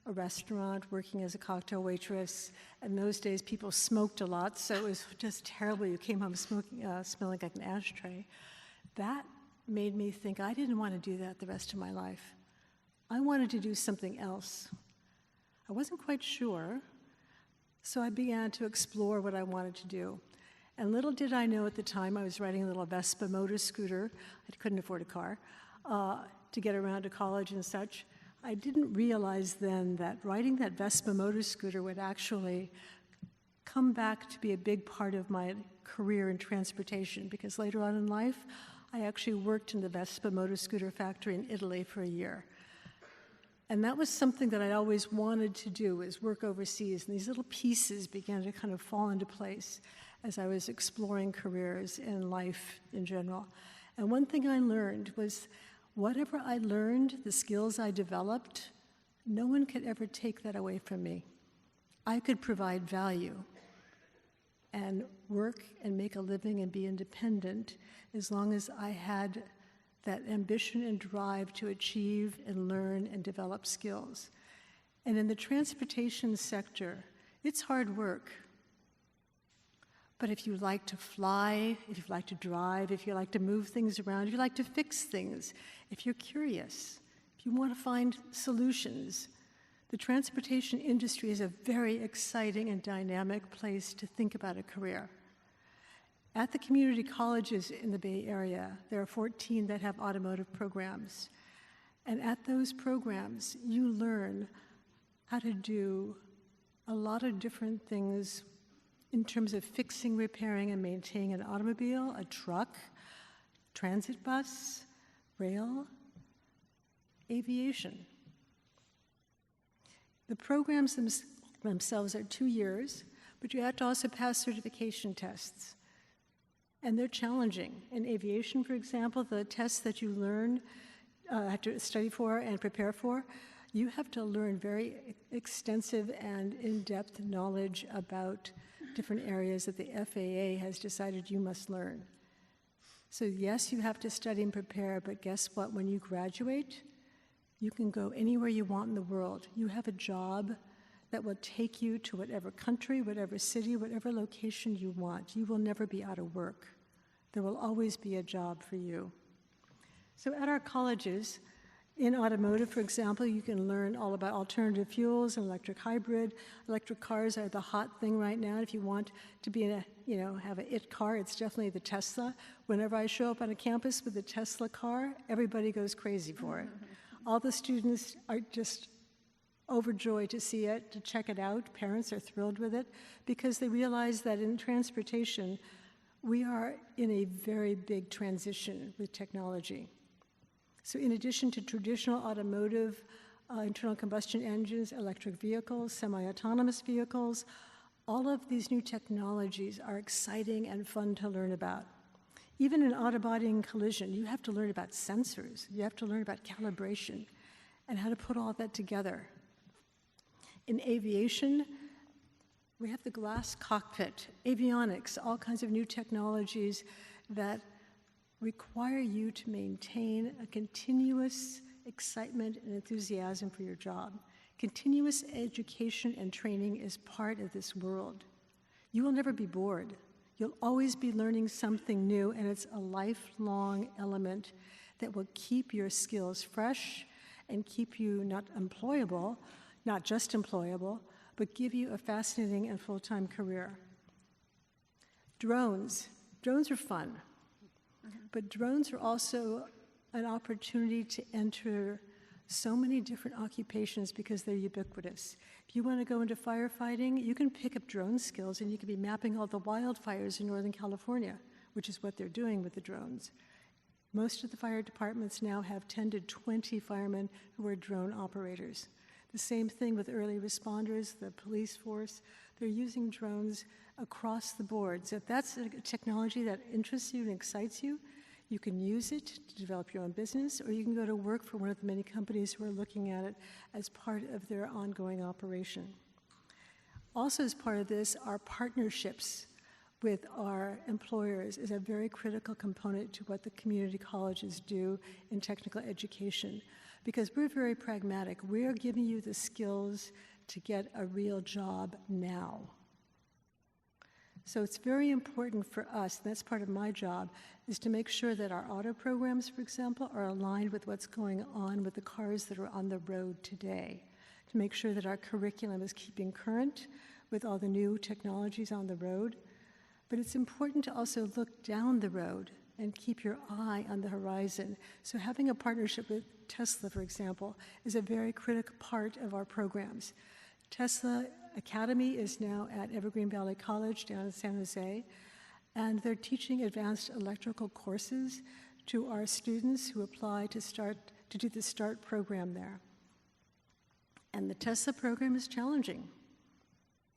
a restaurant, working as a cocktail waitress, in those days people smoked a lot, so it was just terrible. You came home smoking, smelling like an ashtray. That made me think I didn't want to do that the rest of my life. I wanted to do something else. I wasn't quite sure, so I began to explore what I wanted to do. And little did I know at the time, I was riding a little Vespa motor scooter. I couldn't afford a car. To get around to college and such. I didn't realize then that riding that Vespa motor scooter would actually come back to be a big part of my career in transportation, because later on in life, I actually worked in the Vespa motor scooter factory in Italy for a year. And that was something that I always wanted to do, is work overseas. And these little pieces began to kind of fall into place as I was exploring careers and life in general. And one thing I learned was whatever I learned, the skills I developed, no one could ever take that away from me. I could provide value and work and make a living and be independent as long as I had that ambition and drive to achieve and learn and develop skills. And in the transportation sector, it's hard work. But if you like to fly, if you like to drive, if you like to move things around, if you like to fix things, if you're curious, if you want to find solutions, the transportation industry is a very exciting and dynamic place to think about a career. At the community colleges in the Bay Area, there are 14 that have automotive programs. And at those programs, you learn how to do a lot of different things in terms of fixing, repairing, and maintaining an automobile, a truck, transit bus, rail, aviation. The programs themselves are 2 years, but you have to also pass certification tests. And they're challenging. In aviation, for example, the tests that you learn, have to study for and prepare for, you have to learn very extensive and in-depth knowledge about different areas that the FAA has decided you must learn. So yes, you have to study and prepare, but guess what? When you graduate, You can go anywhere you want in the world. You have a job that will take you to whatever country, whatever city, whatever location you want. You will never be out of work. There will always be a job for you. So at our colleges, in automotive, for example, you can learn all about alternative fuels and electric hybrid. Electric cars are the hot thing right now. If you want to be in a, have an IT car, it's definitely the Tesla. Whenever I show up on a campus with a Tesla car, everybody goes crazy for it. All the students are just overjoyed to see it, to check it out. Parents are thrilled with it because they realize that in transportation, we are in a very big transition with technology. So in addition to traditional automotive, internal combustion engines, electric vehicles, semi-autonomous vehicles, all of these new technologies are exciting and fun to learn about. Even in auto body and collision, you have to learn about sensors. You have to learn about calibration and how to put all that together. In aviation, we have the glass cockpit, avionics, all kinds of new technologies that require you to maintain a continuous excitement and enthusiasm for your job. Continuous education and training is part of this world. You will never be bored. You'll always be learning something new, and it's a lifelong element that will keep your skills fresh and keep you not just employable, but give you a fascinating and full-time career. Drones are fun. But drones are also an opportunity to enter so many different occupations because they're ubiquitous. If you want to go into firefighting, you can pick up drone skills and you can be mapping all the wildfires in Northern California, which is what they're doing with the drones. Most of the fire departments now have 10 to 20 firemen who are drone operators. The same thing with early responders, the police force. They're using drones across the board. So if that's a technology that interests you and excites you, you can use it to develop your own business, or you can go to work for one of the many companies who are looking at it as part of their ongoing operation. Also, as part of this, our partnerships with our employers is a very critical component to what the community colleges do in technical education, because we're very pragmatic. We are giving you the skills to get a real job now. So it's very important for us, and that's part of my job, is to make sure that our auto programs, for example, are aligned with what's going on with the cars that are on the road today, to make sure that our curriculum is keeping current with all the new technologies on the road. But it's important to also look down the road and keep your eye on the horizon. So having a partnership with Tesla, for example, is a very critical part of our programs. Tesla Academy is now at Evergreen Valley College down in San Jose, and they're teaching advanced electrical courses to our students who apply to do the START program there. And the Tesla program is challenging.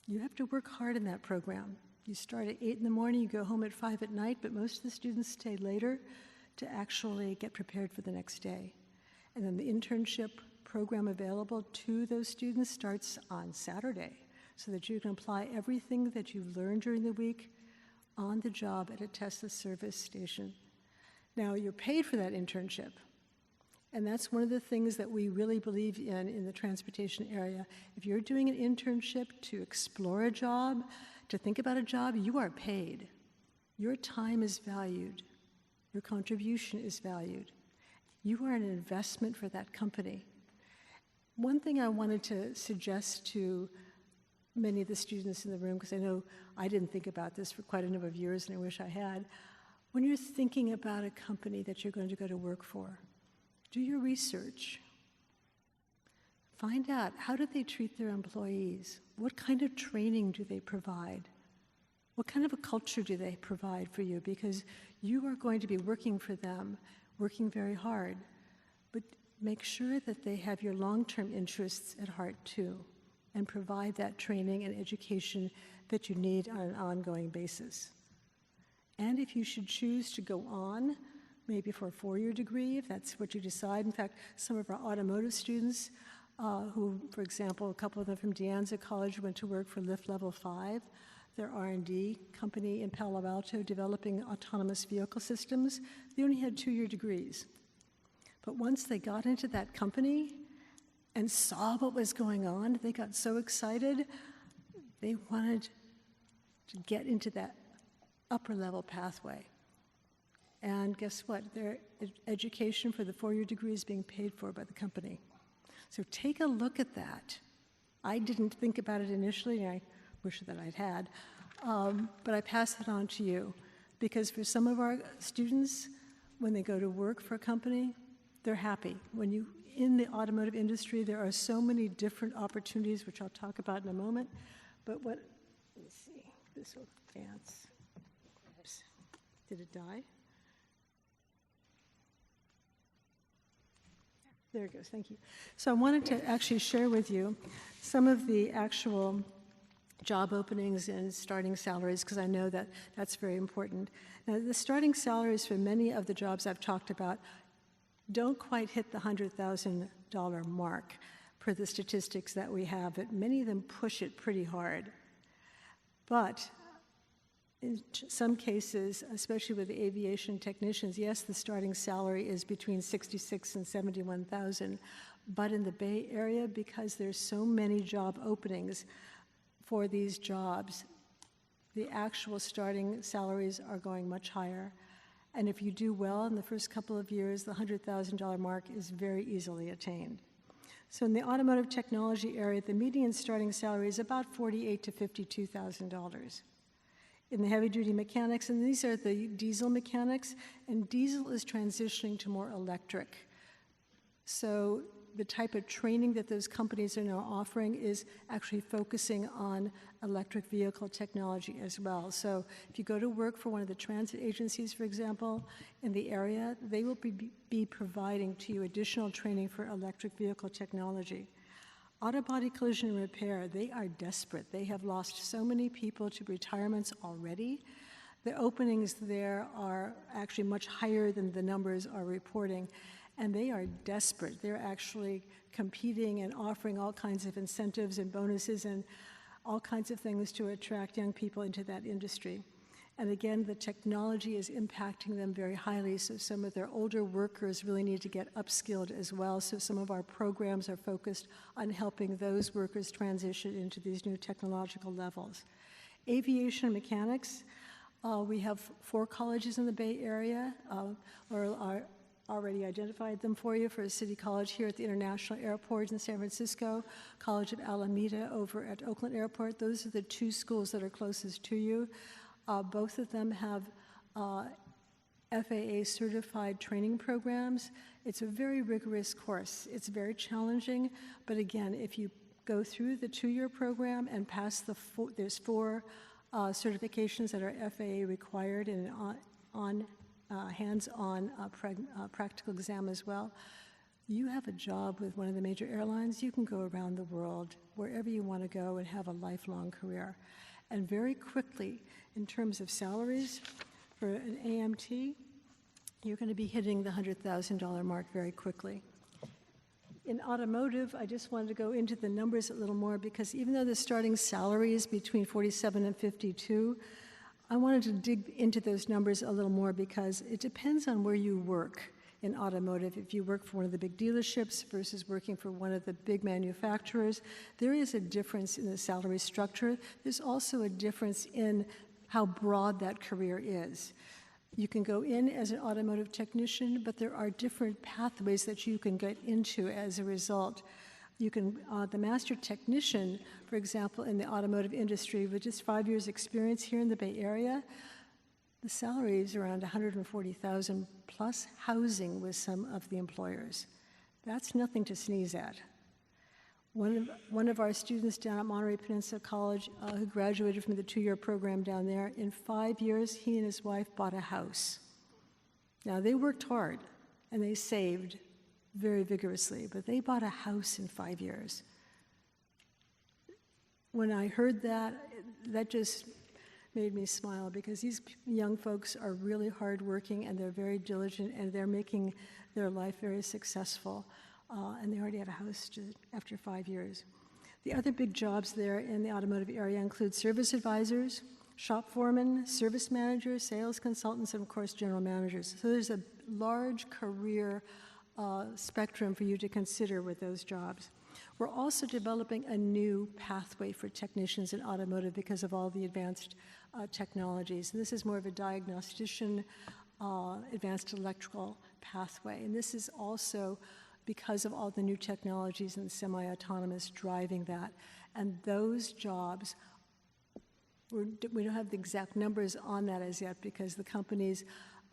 You have to work hard in that program. You start at 8 in the morning, you go home at 5 at night, but most of the students stay later to actually get prepared for the next day. And then the internship program available to those students starts on Saturday, so that you can apply everything that you've learned during the week on the job at a Tesla service station. Now, you're paid for that internship, and that's one of the things that we really believe in the transportation area. If you're doing an internship to explore a job, to think about a job, you are paid. Your time is valued. Your contribution is valued. You are an investment for that company. One thing I wanted to suggest to many of the students in the room, because I know I didn't think about this for quite a number of years and I wish I had, when you're thinking about a company that you're going to go to work for, do your research. Find out, how do they treat their employees? What kind of training do they provide? What kind of a culture do they provide for you? Because you are going to be working for them, working very hard. But make sure that they have your long-term interests at heart too, and provide that training and education that you need on an ongoing basis. And if you should choose to go on, maybe for a 4-year degree, if that's what you decide. In fact, some of our automotive students who, for example, a couple of them from De Anza College went to work for Lift Level 5, their R&D company in Palo Alto developing autonomous vehicle systems. They only had 2-year degrees. But once they got into that company and saw what was going on, they got so excited, they wanted to get into that upper level pathway. And guess what? Their education for the 4-year degree is being paid for by the company. So take a look at that. I didn't think about it initially, and I wish that I'd had, but I pass it on to you. Because for some of our students, when they go to work for a company, they're happy. In the automotive industry, there are so many different opportunities, which I'll talk about in a moment. But let me see, this will advance. Oops. Did it die? There it goes, thank you. So I wanted to actually share with you some of the actual job openings and starting salaries, because I know that that's very important. Now, the starting salaries for many of the jobs I've talked about don't quite hit the $100,000 mark per the statistics that we have, but many of them push it pretty hard. But in some cases, especially with the aviation technicians, yes, the starting salary is between $66,000 and $71,000, but in the Bay Area, because there's so many job openings for these jobs, the actual starting salaries are going much higher. And if you do well in the first couple of years, the $100,000 mark is very easily attained. So in the automotive technology area, the median starting salary is about $48,000 to $52,000. In the heavy-duty mechanics, and these are the diesel mechanics, and diesel is transitioning to more electric. So the type of training that those companies are now offering is actually focusing on electric vehicle technology as well. So if you go to work for one of the transit agencies, for example, in the area, they will be providing to you additional training for electric vehicle technology. Auto body collision and repair, they are desperate. They have lost so many people to retirements already. The openings there are actually much higher than the numbers are reporting, and they are desperate. They're actually competing and offering all kinds of incentives and bonuses and all kinds of things to attract young people into that industry. And again, the technology is impacting them very highly, so some of their older workers really need to get upskilled as well. So some of our programs are focused on helping those workers transition into these new technological levels. Aviation mechanics, we have 4 colleges in the Bay Area. Laurel already identified them for you for a city college here at the International Airport in San Francisco, College of Alameda over at Oakland Airport. Those are the 2 schools that are closest to you. Both of them have FAA certified training programs. It's a very rigorous course. It's very challenging, but again, if you go through the 2-year program and pass there's 4 certifications that are FAA required and hands-on practical exam as well. You have a job with one of the major airlines. You can go around the world, wherever you want to go, and have a lifelong career. And very quickly, in terms of salaries, for an AMT, you're going to be hitting the $100,000 mark very quickly. In automotive, I just wanted to go into the numbers a little more because even though the starting salary is between 47 and 52, I wanted to dig into those numbers a little more because it depends on where you work in automotive. If you work for one of the big dealerships versus working for one of the big manufacturers, there is a difference in the salary structure. There's also a difference in how broad that career is. You can go in as an automotive technician, but there are different pathways that you can get into as a result. You can, the master technician, for example, in the automotive industry, with just 5 years experience here in the Bay Area, the salary is around $140,000 plus housing with some of the employers. That's nothing to sneeze at. One of our students down at Monterey Peninsula College who graduated from the 2-year program down there, in 5 years, he and his wife bought a house. Now, they worked hard and they saved very vigorously, but they bought a house in 5 years. When I heard that, that just made me smile because these young folks are really hardworking and they're very diligent and they're making their life very successful. And they already have a house just after 5 years. The other big jobs there in the automotive area include service advisors, shop foremen, service managers, sales consultants, and of course general managers. So there's a large career spectrum for you to consider with those jobs. We're also developing a new pathway for technicians in automotive because of all the advanced technologies. And this is more of a diagnostician, advanced electrical pathway. And this is also because of all the new technologies and semi-autonomous driving that. And those jobs, we don't have the exact numbers on that as yet because the companies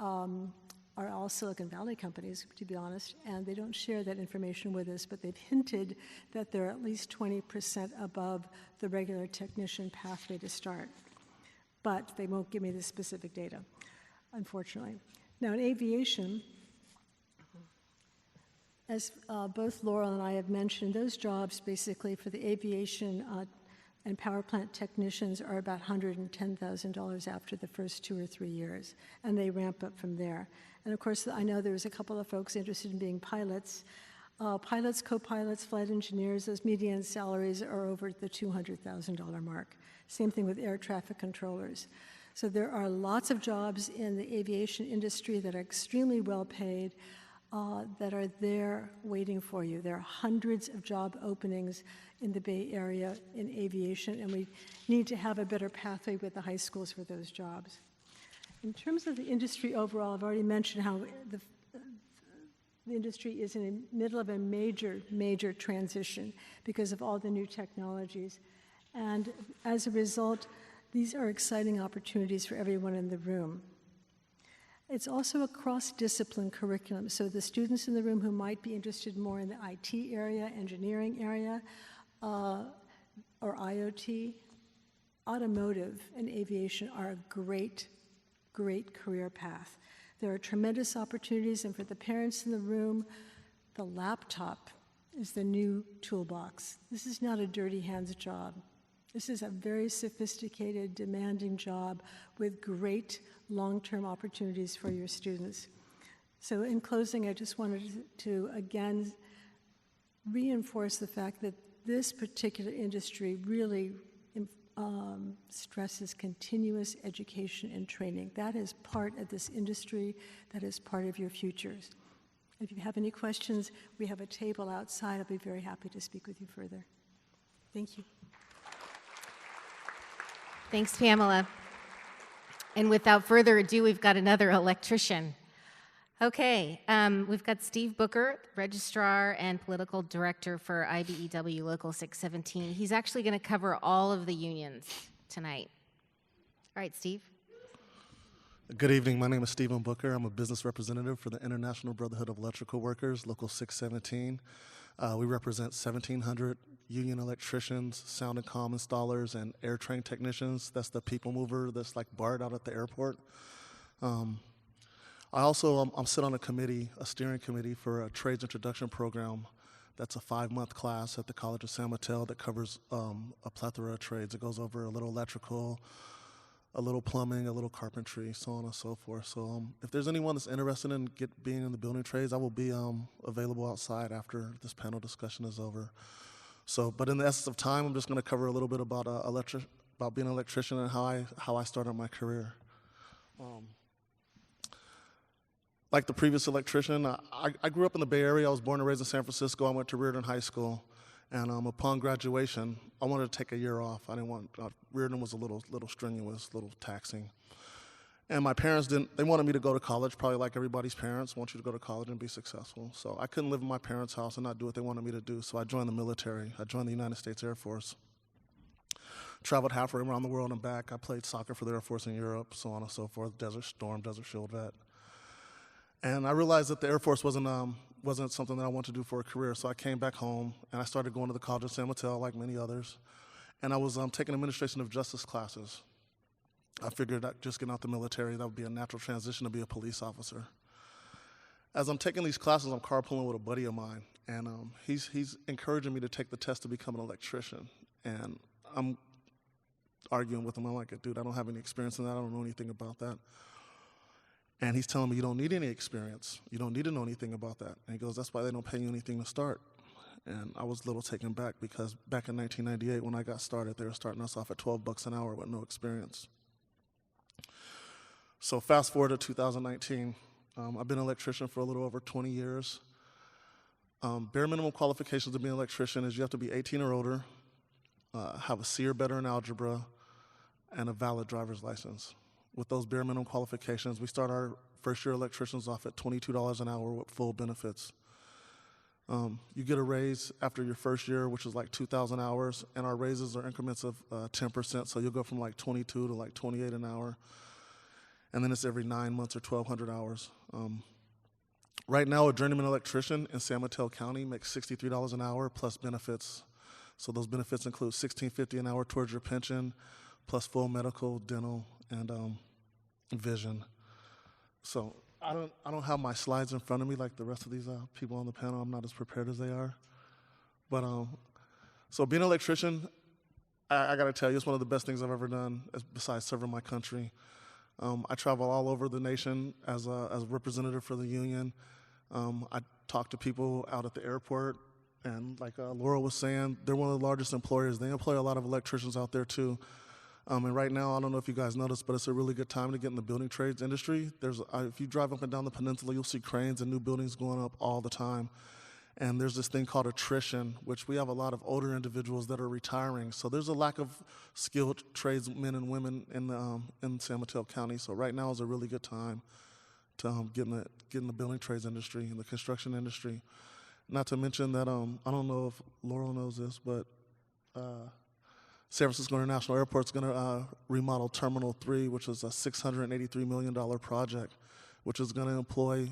are all Silicon Valley companies, to be honest, and they don't share that information with us, but they've hinted that they're at least 20% above the regular technician pathway to start. But they won't give me the specific data, unfortunately. Now, in aviation, as both Laurel and I have mentioned, those jobs basically for the aviation and power plant technicians are about $110,000 after the first 2 or 3 years, and they ramp up from there. And of course, I know there's a couple of folks interested in being pilots. Pilots, co-pilots, flight engineers, those median salaries are over the $200,000 mark. Same thing with air traffic controllers. So there are lots of jobs in the aviation industry that are extremely well paid, that are there waiting for you. There are hundreds of job openings in the Bay Area in aviation, and we need to have a better pathway with the high schools for those jobs. In terms of the industry overall, I've already mentioned how the industry is in the middle of a major transition because of all the new technologies. And as a result, these are exciting opportunities for everyone in the room. It's also a cross-discipline curriculum, so the students in the room who might be interested more in the IT area, engineering area, or IoT, automotive and aviation are a great career path. There are tremendous opportunities, and for the parents in the room, the laptop is the new toolbox. This is not a dirty hands job. This is a very sophisticated, demanding job with great long-term opportunities for your students. So in closing, I just wanted to again reinforce the fact that this particular industry really stresses continuous education and training. That is part of this industry. That is part of your futures. If you have any questions, we have a table outside. I'll be very happy to speak with you further. Thank you. Thanks, Pamela. And without further ado, we've got another electrician. Okay, we've got Steve Booker, Registrar and Political Director for IBEW Local 617. He's actually going to cover all of the unions tonight. All right, Steve. Good evening. My name is Stephen Booker. I'm a business representative for the International Brotherhood of Electrical Workers, Local 617. We represent 1,700 union electricians, sound and comm installers, and air train technicians. That's the people mover that's like BART out at the airport. I also sit on a committee, a steering committee for a trades introduction program. That's a 5-month class at the College of San Mateo that covers a plethora of trades. It goes over a little electrical, a little plumbing, a little carpentry, so on and so forth. So if there's anyone that's interested in being in the building trades, I will be available outside after this panel discussion is over. So, but in the essence of time, I'm just going to cover a little bit about being an electrician and how I started my career. Like the previous electrician, I grew up in the Bay Area. I was born and raised in San Francisco. I went to Reardon High School, and upon graduation, I wanted to take a year off. I didn't want. Reardon was a little strenuous, a little taxing, and my parents didn't. They wanted me to go to college, probably like everybody's parents want you to go to college and be successful. So I couldn't live in my parents' house and not do what they wanted me to do. So I joined the military. I joined the United States Air Force. Traveled halfway around the world and back. I played soccer for the Air Force in Europe, so on and so forth. Desert Storm, Desert Shield vet. And I realized that the Air Force wasn't something that I wanted to do for a career, so I came back home, and I started going to the College of San Mateo, like many others, and I was taking administration of justice classes. I figured that just getting out the military, that would be a natural transition to be a police officer. As I'm taking these classes, I'm carpooling with a buddy of mine, and he's encouraging me to take the test to become an electrician, and I'm arguing with him. I'm like, dude, I don't have any experience in that. I don't know anything about that. And he's telling me, you don't need any experience. You don't need to know anything about that. And he goes, that's why they don't pay you anything to start. And I was a little taken back because back in 1998 when I got started, they were starting us off at $12 an hour with no experience. So fast forward to 2019. I've been an electrician for a little over 20 years. Bare minimum qualifications to be an electrician is you have to be 18 or older, have a C or better in algebra, and a valid driver's license. With those bare minimum qualifications, we start our first year electricians off at $22 an hour with full benefits. You get a raise after your first year, which is like 2,000 hours, and our raises are increments of 10%, so you'll go from like 22 to like 28 an hour, and then it's every 9 months or 1,200 hours. Right now, a journeyman electrician in San Mateo County makes $63 an hour plus benefits. So those benefits include $16.50 an hour towards your pension, plus full medical, dental, and vision. So I don't have my slides in front of me like the rest of these people on the panel. I'm not as prepared as they are. But so being an electrician, I got to tell you, it's one of the best things I've ever done besides serving my country. I travel all over the nation as a representative for the union. I talk to people out at the airport, and like Laurel was saying, they're one of the largest employers. They employ a lot of electricians out there too. And right now, I don't know if you guys noticed, but it's a really good time to get in the building trades industry. If you drive up and down the peninsula, you'll see cranes and new buildings going up all the time. And there's this thing called attrition, which we have a lot of older individuals that are retiring. So there's a lack of skilled tradesmen and women in San Mateo County. So right now is a really good time to get in the building trades industry and the construction industry. Not to mention that I don't know if Laurel knows this, but San Francisco International Airport is going to remodel Terminal 3, which is a $683 million project, which is going to employ.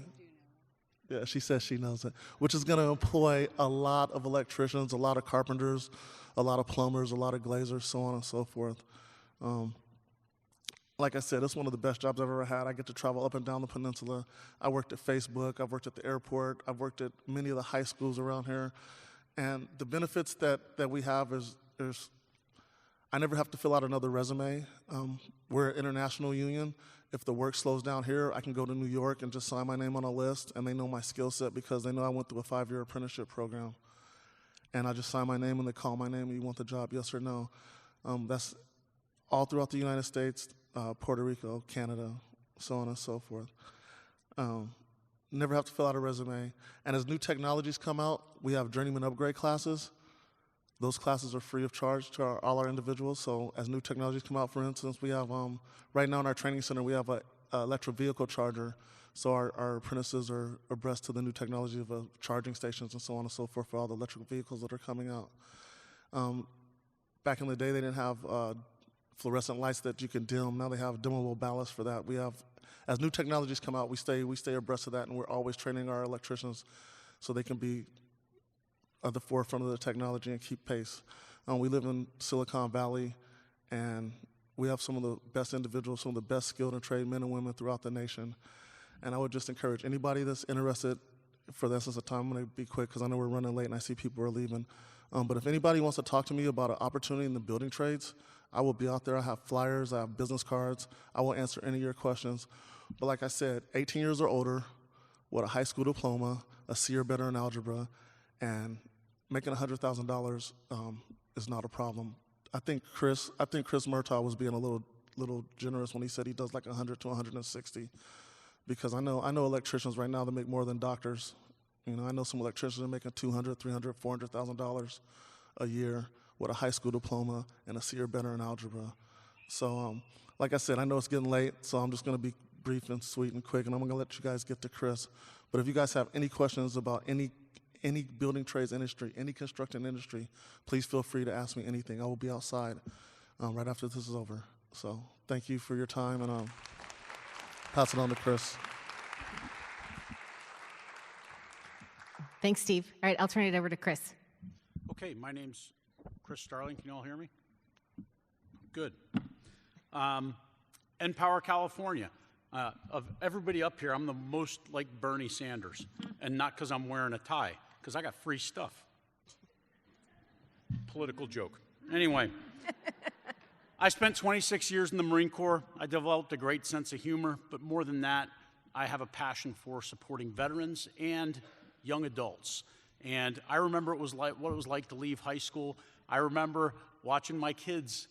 Yeah, she says she knows it, which is going to employ a lot of electricians, a lot of carpenters, a lot of plumbers, a lot of glazers, so on and so forth. Like I said, it's one of the best jobs I've ever had. I get to travel up and down the peninsula. I worked at Facebook. I've worked at the airport. I've worked at many of the high schools around here. And the benefits that we have is I never have to fill out another resume. We're an international union. If the work slows down here, I can go to New York and just sign my name on a list, and they know my skill set because they know I went through a 5-year apprenticeship program. And I just sign my name, and they call my name, and you want the job, yes or no. That's all throughout the United States, Puerto Rico, Canada, so on and so forth. Never have to fill out a resume. And as new technologies come out, we have journeyman upgrade classes. Those classes are free of charge to all our individuals. So as new technologies come out, for instance, we have, right now in our training center, we have an electric vehicle charger. So our apprentices are abreast to the new technology of charging stations and so on and so forth for all the electric vehicles that are coming out. Back in the day, they didn't have fluorescent lights that you can dim. Now they have dimmable ballasts for that. We have, as new technologies come out, we stay abreast of that, and we're always training our electricians so they can be at the forefront of the technology and keep pace. We live in Silicon Valley, and we have some of the best individuals, some of the best skilled and trained men and women throughout the nation. And I would just encourage anybody that's interested, for the essence of time, I'm going to be quick because I know we're running late and I see people are leaving. But if anybody wants to talk to me about an opportunity in the building trades, I will be out there. I have flyers, I have business cards. I will answer any of your questions. But like I said, 18 years or older with a high school diploma, a C or better in algebra, and making $100,000 is not a problem. I think Chris Murtagh was being a little generous when he said he does like 100 to 160, because I know electricians right now that make more than doctors. You know, I know some electricians are making $200,000, $300,000, $400,000 a year with a high school diploma and a C or better in algebra. So, like I said, I know it's getting late, so I'm just going to be brief and sweet and quick, and I'm going to let you guys get to Chris. But if you guys have any questions about any building trades industry, any construction industry, please feel free to ask me anything. I will be outside right after this is over. So thank you for your time, and pass it on to Chris. Thanks, Steve. All right, I'll turn it over to Chris. Okay, my name's Chris Starling. Can you all hear me? Good. Npower, California. Of everybody up here, I'm the most like Bernie Sanders, and not because I'm wearing a tie, because I got free stuff. Political joke. Anyway, I spent 26 years in the Marine Corps. I developed a great sense of humor, but more than that, I have a passion for supporting veterans and young adults. And I remember what it was like to leave high school. I remember watching my kids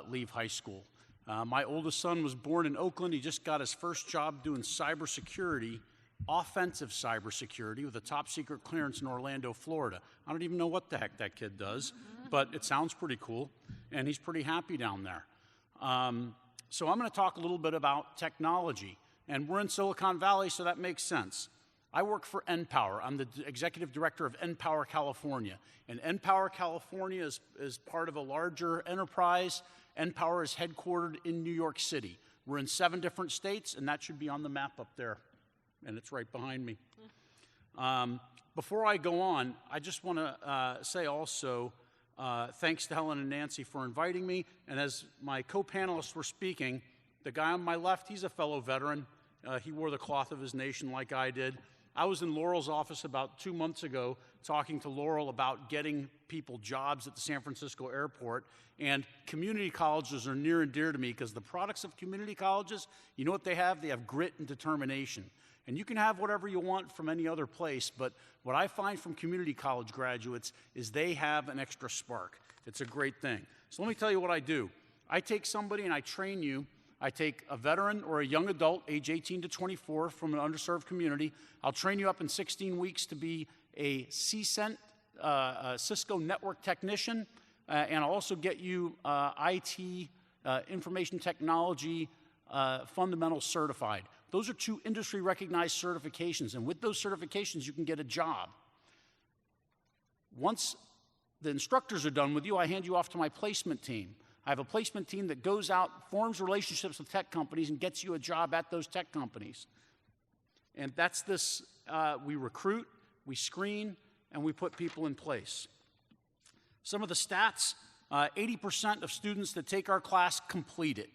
leave high school. My oldest son was born in Oakland. He just got his first job doing cybersecurity offensive cybersecurity with a top secret clearance in Orlando, Florida. I don't even know what the heck that kid does, but it sounds pretty cool, and he's pretty happy down there. So I'm going to talk a little bit about technology, and we're in Silicon Valley, so that makes sense. I work for Npower. I'm the executive director of Npower California, and Npower California is part of a larger enterprise. Npower is headquartered in New York City. We're in 7 different states, and that should be on the map up there, and it's right behind me. Before I go on, I just want to say also thanks to Helen and Nancy for inviting me, and as my co-panelists were speaking, the guy on my left, he's a fellow veteran. He wore the cloth of his nation like I did. I was in Laurel's office about 2 months ago talking to Laurel about getting people jobs at the San Francisco airport, and community colleges are near and dear to me because the products of community colleges, you know what they have? They have grit and determination. And you can have whatever you want from any other place, but what I find from community college graduates is they have an extra spark. It's a great thing. So let me tell you what I do. I take somebody and I train you. I take a veteran or a young adult, age 18 to 24, from an underserved community. I'll train you up in 16 weeks to be a CCENT, Cisco network technician, and I'll also get you IT, information technology, fundamentals certified. Those are 2 industry-recognized certifications, and with those certifications, you can get a job. Once the instructors are done with you, I hand you off to my placement team. I have a placement team that goes out, forms relationships with tech companies, and gets you a job at those tech companies. And that's this, we recruit, we screen, and we put people in place. Some of the stats, 80% of students that take our class complete it.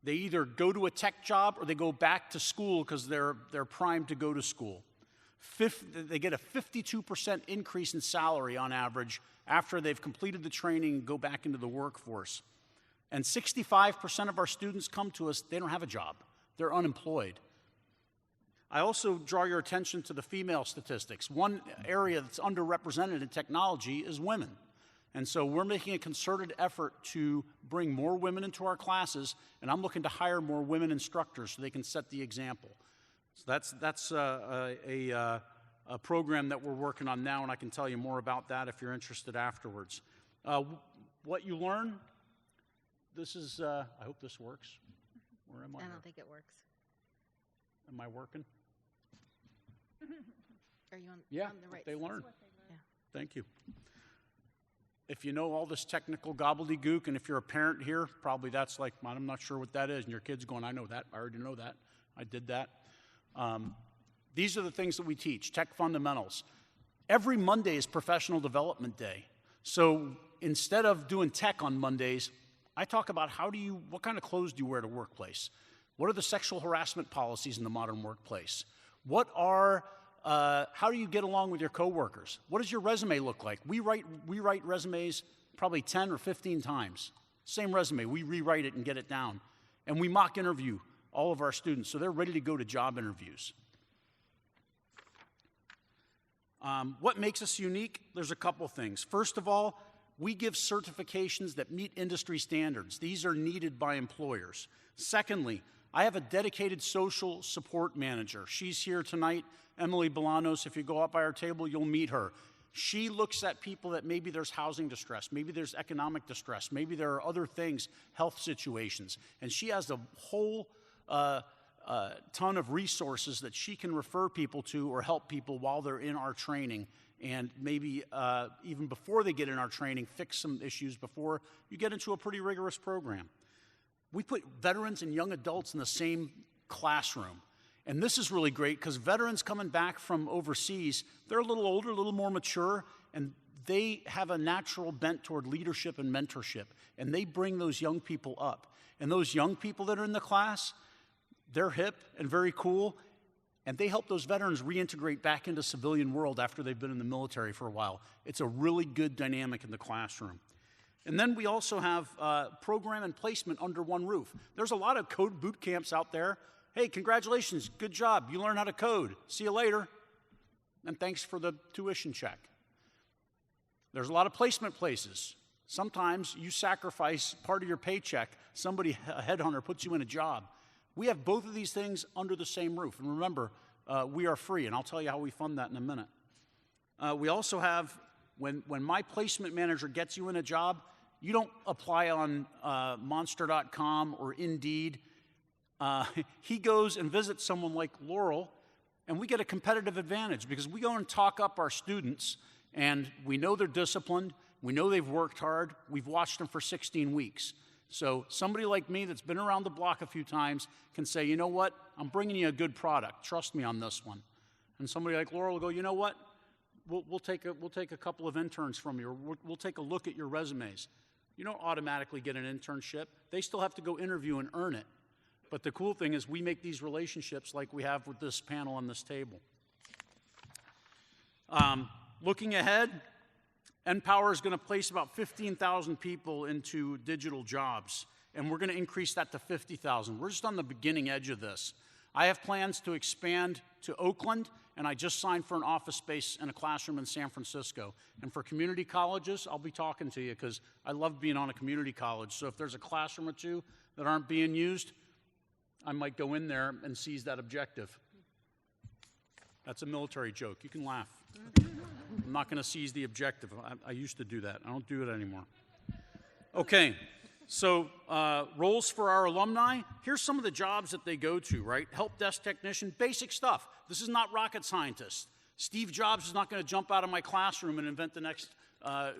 They either go to a tech job or they go back to school because they're primed to go to school. They get a 52% increase in salary on average after they've completed the training and go back into the workforce. And 65% of our students come to us, they don't have a job. They're unemployed. I also draw your attention to the female statistics. One area that's underrepresented in technology is women. And so we're making a concerted effort to bring more women into our classes, and I'm looking to hire more women instructors so they can set the example. So that's a program that we're working on now, and I can tell you more about that if you're interested afterwards. What you learn, this is, I hope this works. Where am I? I don't think it works. Am I working? Are you on, Yeah, on the right? they learn. Yeah. Thank you. If you know all this technical gobbledygook, and if you're a parent here, probably that's like, I'm not sure what that is, and your kid's going, I know that, I already know that, I did that. These are the things that we teach, tech fundamentals. Every Monday is Professional Development Day. So instead of doing tech on Mondays, I talk about what kind of clothes do you wear to workplace? What are the sexual harassment policies in the modern workplace? How do you get along with your coworkers? What does your resume look like? We write resumes probably 10 or 15 times. Same resume, we rewrite it and get it down. And we mock interview all of our students so they're ready to go to job interviews. What makes us unique? There's a couple things. First of all, we give certifications that meet industry standards. These are needed by employers. Secondly, I have a dedicated social support manager. She's here tonight, Emily Bolanos. If you go up by our table, you'll meet her. She looks at people that maybe there's housing distress, maybe there's economic distress, maybe there are other things, health situations, and she has a whole ton of resources that she can refer people to or help people while they're in our training, and maybe even before they get in our training, fix some issues before you get into a pretty rigorous program. We put veterans and young adults in the same classroom. And this is really great because veterans coming back from overseas, they're a little older, a little more mature, and they have a natural bent toward leadership and mentorship. And they bring those young people up. And those young people that are in the class, they're hip and very cool, and they help those veterans reintegrate back into civilian world after they've been in the military for a while. It's a really good dynamic in the classroom. And then we also have program and placement under one roof. There's a lot of code boot camps out there. Hey, congratulations, good job. You learn how to code. See you later. And thanks for the tuition check. There's a lot of placement places. Sometimes you sacrifice part of your paycheck. A headhunter puts you in a job. We have both of these things under the same roof. And remember, we are free, and I'll tell you how we fund that in a minute. We also have, when my placement manager gets you in a job, you don't apply on Monster.com or Indeed. He goes and visits someone like Laurel, and we get a competitive advantage because we go and talk up our students, and we know they're disciplined. We know they've worked hard. We've watched them for 16 weeks. So somebody like me that's been around the block a few times can say, you know what, I'm bringing you a good product. Trust me on this one. And somebody like Laurel will go, you know what, we'll take a couple of interns from you, or we'll take a look at your resumes. You don't automatically get an internship. They still have to go interview and earn it. But the cool thing is we make these relationships like we have with this panel on this table. Looking ahead, Npower is going to place about 15,000 people into digital jobs, and we're going to increase that to 50,000. We're just on the beginning edge of this. I have plans to expand to Oakland, and I just signed for an office space and a classroom in San Francisco. And for community colleges, I'll be talking to you because I love being on a community college. So if there's a classroom or two that aren't being used, I might go in there and seize that objective. That's a military joke. You can laugh. I'm not going to seize the objective. I used to do that. I don't do it anymore. Okay, so roles for our alumni. Here's some of the jobs that they go to, right? Help desk technician, basic stuff. This is not rocket scientist. Steve Jobs is not going to jump out of my classroom and invent the next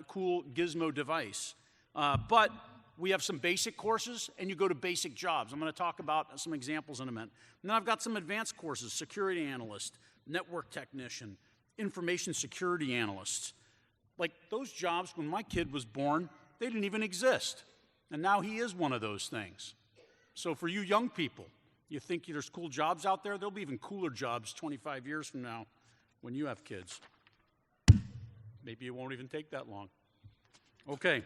cool gizmo device. But we have some basic courses, and you go to basic jobs. I'm going to talk about some examples in a minute. And then I've got some advanced courses, security analyst, network technician, information security analysts. Like those jobs, when my kid was born, they didn't even exist. And now he is one of those things. So for you young people, you think there's cool jobs out there? There'll be even cooler jobs 25 years from now when you have kids. Maybe it won't even take that long. Okay.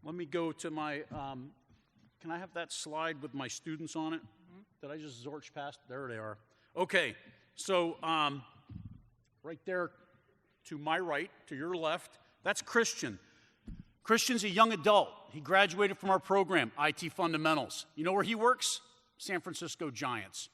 Let me go to my, can I have that slide with my students on it? Did I just zorch past? There they are. Okay, so right there to my right, to your left, that's Christian. Christian's a young adult. He graduated from our program, IT Fundamentals. You know where he works? San Francisco Giants.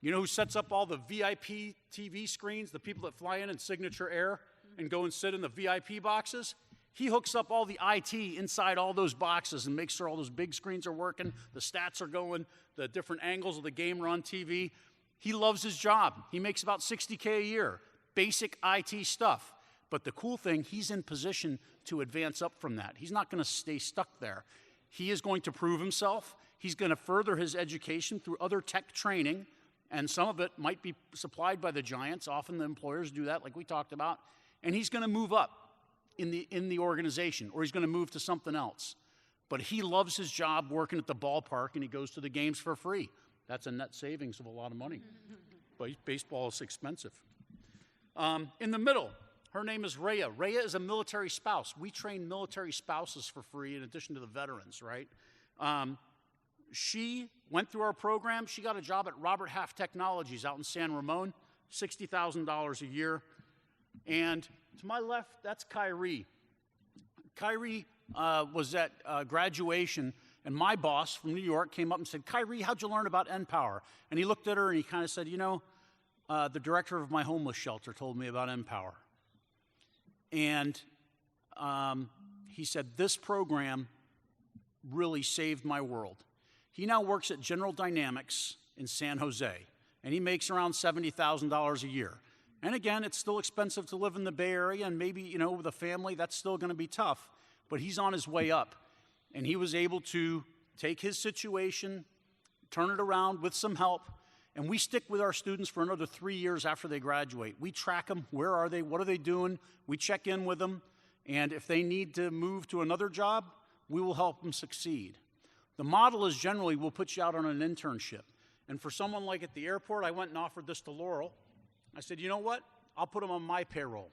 You know who sets up all the VIP TV screens, the people that fly in Signature Air and go and sit in the VIP boxes? He hooks up all the IT inside all those boxes and makes sure all those big screens are working, the stats are going, the different angles of the game are on TV. He loves his job. He makes about $60K a year, basic IT stuff. But the cool thing, he's in position to advance up from that. He's not going to stay stuck there. He is going to prove himself. He's going to further his education through other tech training, and some of it might be supplied by the Giants. Often the employers do that, like we talked about. And he's going to move up in the organization, or he's going to move to something else. But he loves his job working at the ballpark, and he goes to the games for free. That's a net savings of a lot of money. But baseball is expensive. In the middle, her name is Rhea. Rhea is a military spouse. We train military spouses for free in addition to the veterans, right? She went through our program. She got a job at Robert Half Technologies out in San Ramon, $60,000 a year. And to my left, that's Kyrie. Kyrie was at graduation, and my boss from New York came up and said, Kyrie, how'd you learn about Npower? And he looked at her and he kind of said, you know, the director of my homeless shelter told me about Npower. And he said, this program really saved my world. He now works at General Dynamics in San Jose, and he makes around $70,000 a year. And again, it's still expensive to live in the Bay Area, and maybe, you know, with a family, that's still going to be tough. But he's on his way up, and he was able to take his situation, turn it around with some help, and we stick with our students for another 3 years after they graduate. We track them. Where are they? What are they doing? We check in with them, and if they need to move to another job, we will help them succeed. The model is generally we'll put you out on an internship. And for someone like at the airport, I went and offered this to Laurel. I said, you know what? I'll put them on my payroll.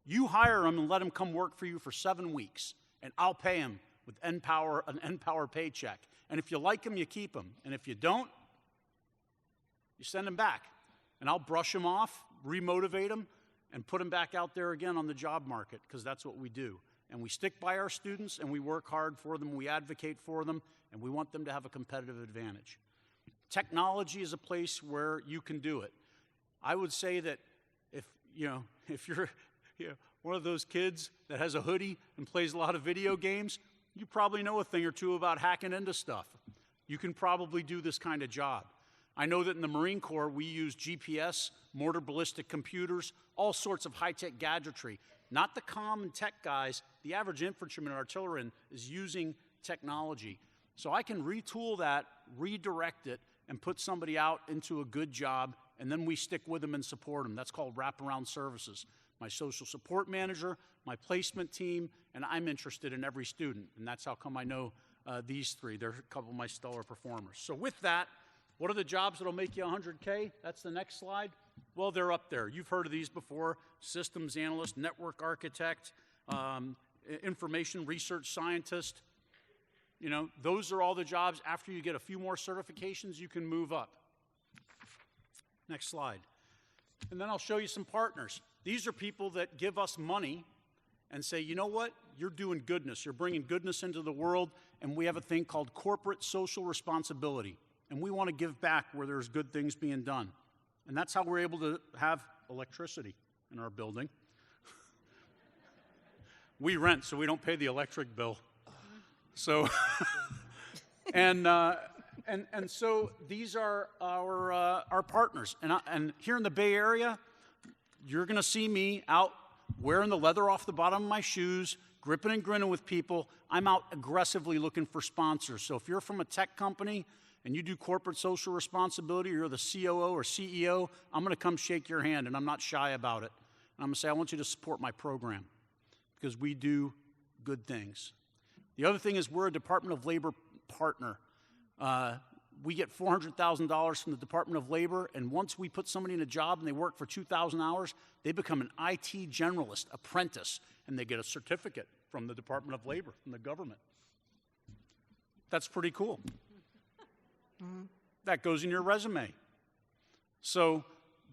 You hire them and let them come work for you for 7 weeks, and I'll pay them with an Npower paycheck. And if you like them, you keep them. And if you don't, you send them back. And I'll brush them off, remotivate them, and put them back out there again on the job market, because that's what we do. And we stick by our students, and we work hard for them, we advocate for them, and we want them to have a competitive advantage. Technology is a place where you can do it. I would say that if you're one of those kids that has a hoodie and plays a lot of video games, you probably know a thing or two about hacking into stuff. You can probably do this kind of job. I know that in the Marine Corps, we use GPS, mortar ballistic computers, all sorts of high-tech gadgetry. Not the common tech guys. The average infantryman or artilleryman is using technology. So I can retool that, redirect it, and put somebody out into a good job, and then we stick with them and support them. That's called wraparound services. My social support manager, my placement team, and I'm interested in every student. And that's how come I know these three. They're a couple of my stellar performers. So with that, what are the jobs that'll make you 100K? That's the next slide. Well, they're up there. You've heard of these before: systems analyst, network architect, information research scientist. Those are all the jobs. After you get a few more certifications, you can move up. Next slide. And then I'll show you some partners. These are people that give us money and say, you know what, you're doing goodness. You're bringing goodness into the world, and we have a thing called corporate social responsibility. And we want to give back where there's good things being done. And that's how we're able to have electricity in our building. We rent, so we don't pay the electric bill. So, and so these are our partners. And here in the Bay Area, you're going to see me out wearing the leather off the bottom of my shoes, gripping and grinning with people. I'm out aggressively looking for sponsors. So if you're from a tech company and you do corporate social responsibility, or you're the COO or CEO, I'm going to come shake your hand, and I'm not shy about it. And I'm going to say, I want you to support my program because we do good things. The other thing is we're a Department of Labor partner. We get $400,000 from the Department of Labor, and once we put somebody in a job and they work for 2,000 hours, they become an IT generalist, apprentice, and they get a certificate from the Department of Labor, from the government. That's pretty cool. That goes in your resume. So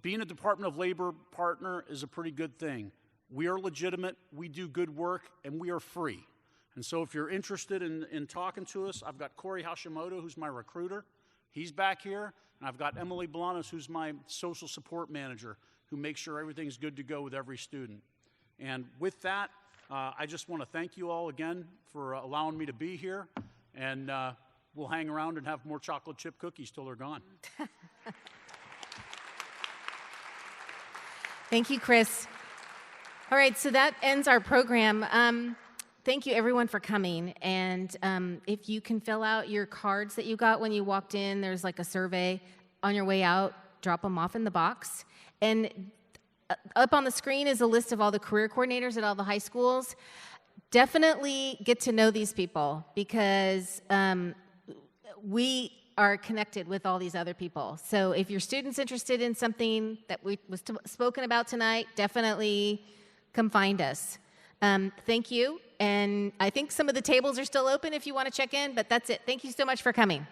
being a Department of Labor partner is a pretty good thing. We are legitimate, we do good work, and we are free. And so if you're interested in talking to us, I've got Corey Hashimoto, who's my recruiter. He's back here. And I've got Emily Blanas, who's my social support manager, who makes sure everything's good to go with every student. And with that, I just want to thank you all again for allowing me to be here. And we'll hang around and have more chocolate chip cookies till they're gone. Thank you, Chris. All right, so that ends our program. Thank you, everyone, for coming. And if you can fill out your cards that you got when you walked in, there's like a survey on your way out. Drop them off in the box. And up on the screen is a list of all the career coordinators at all the high schools. Definitely get to know these people because we are connected with all these other people. So if your student's interested in something that was spoken about tonight, definitely come find us. Thank you. And I think some of the tables are still open if you want to check in, but that's it. Thank you so much for coming.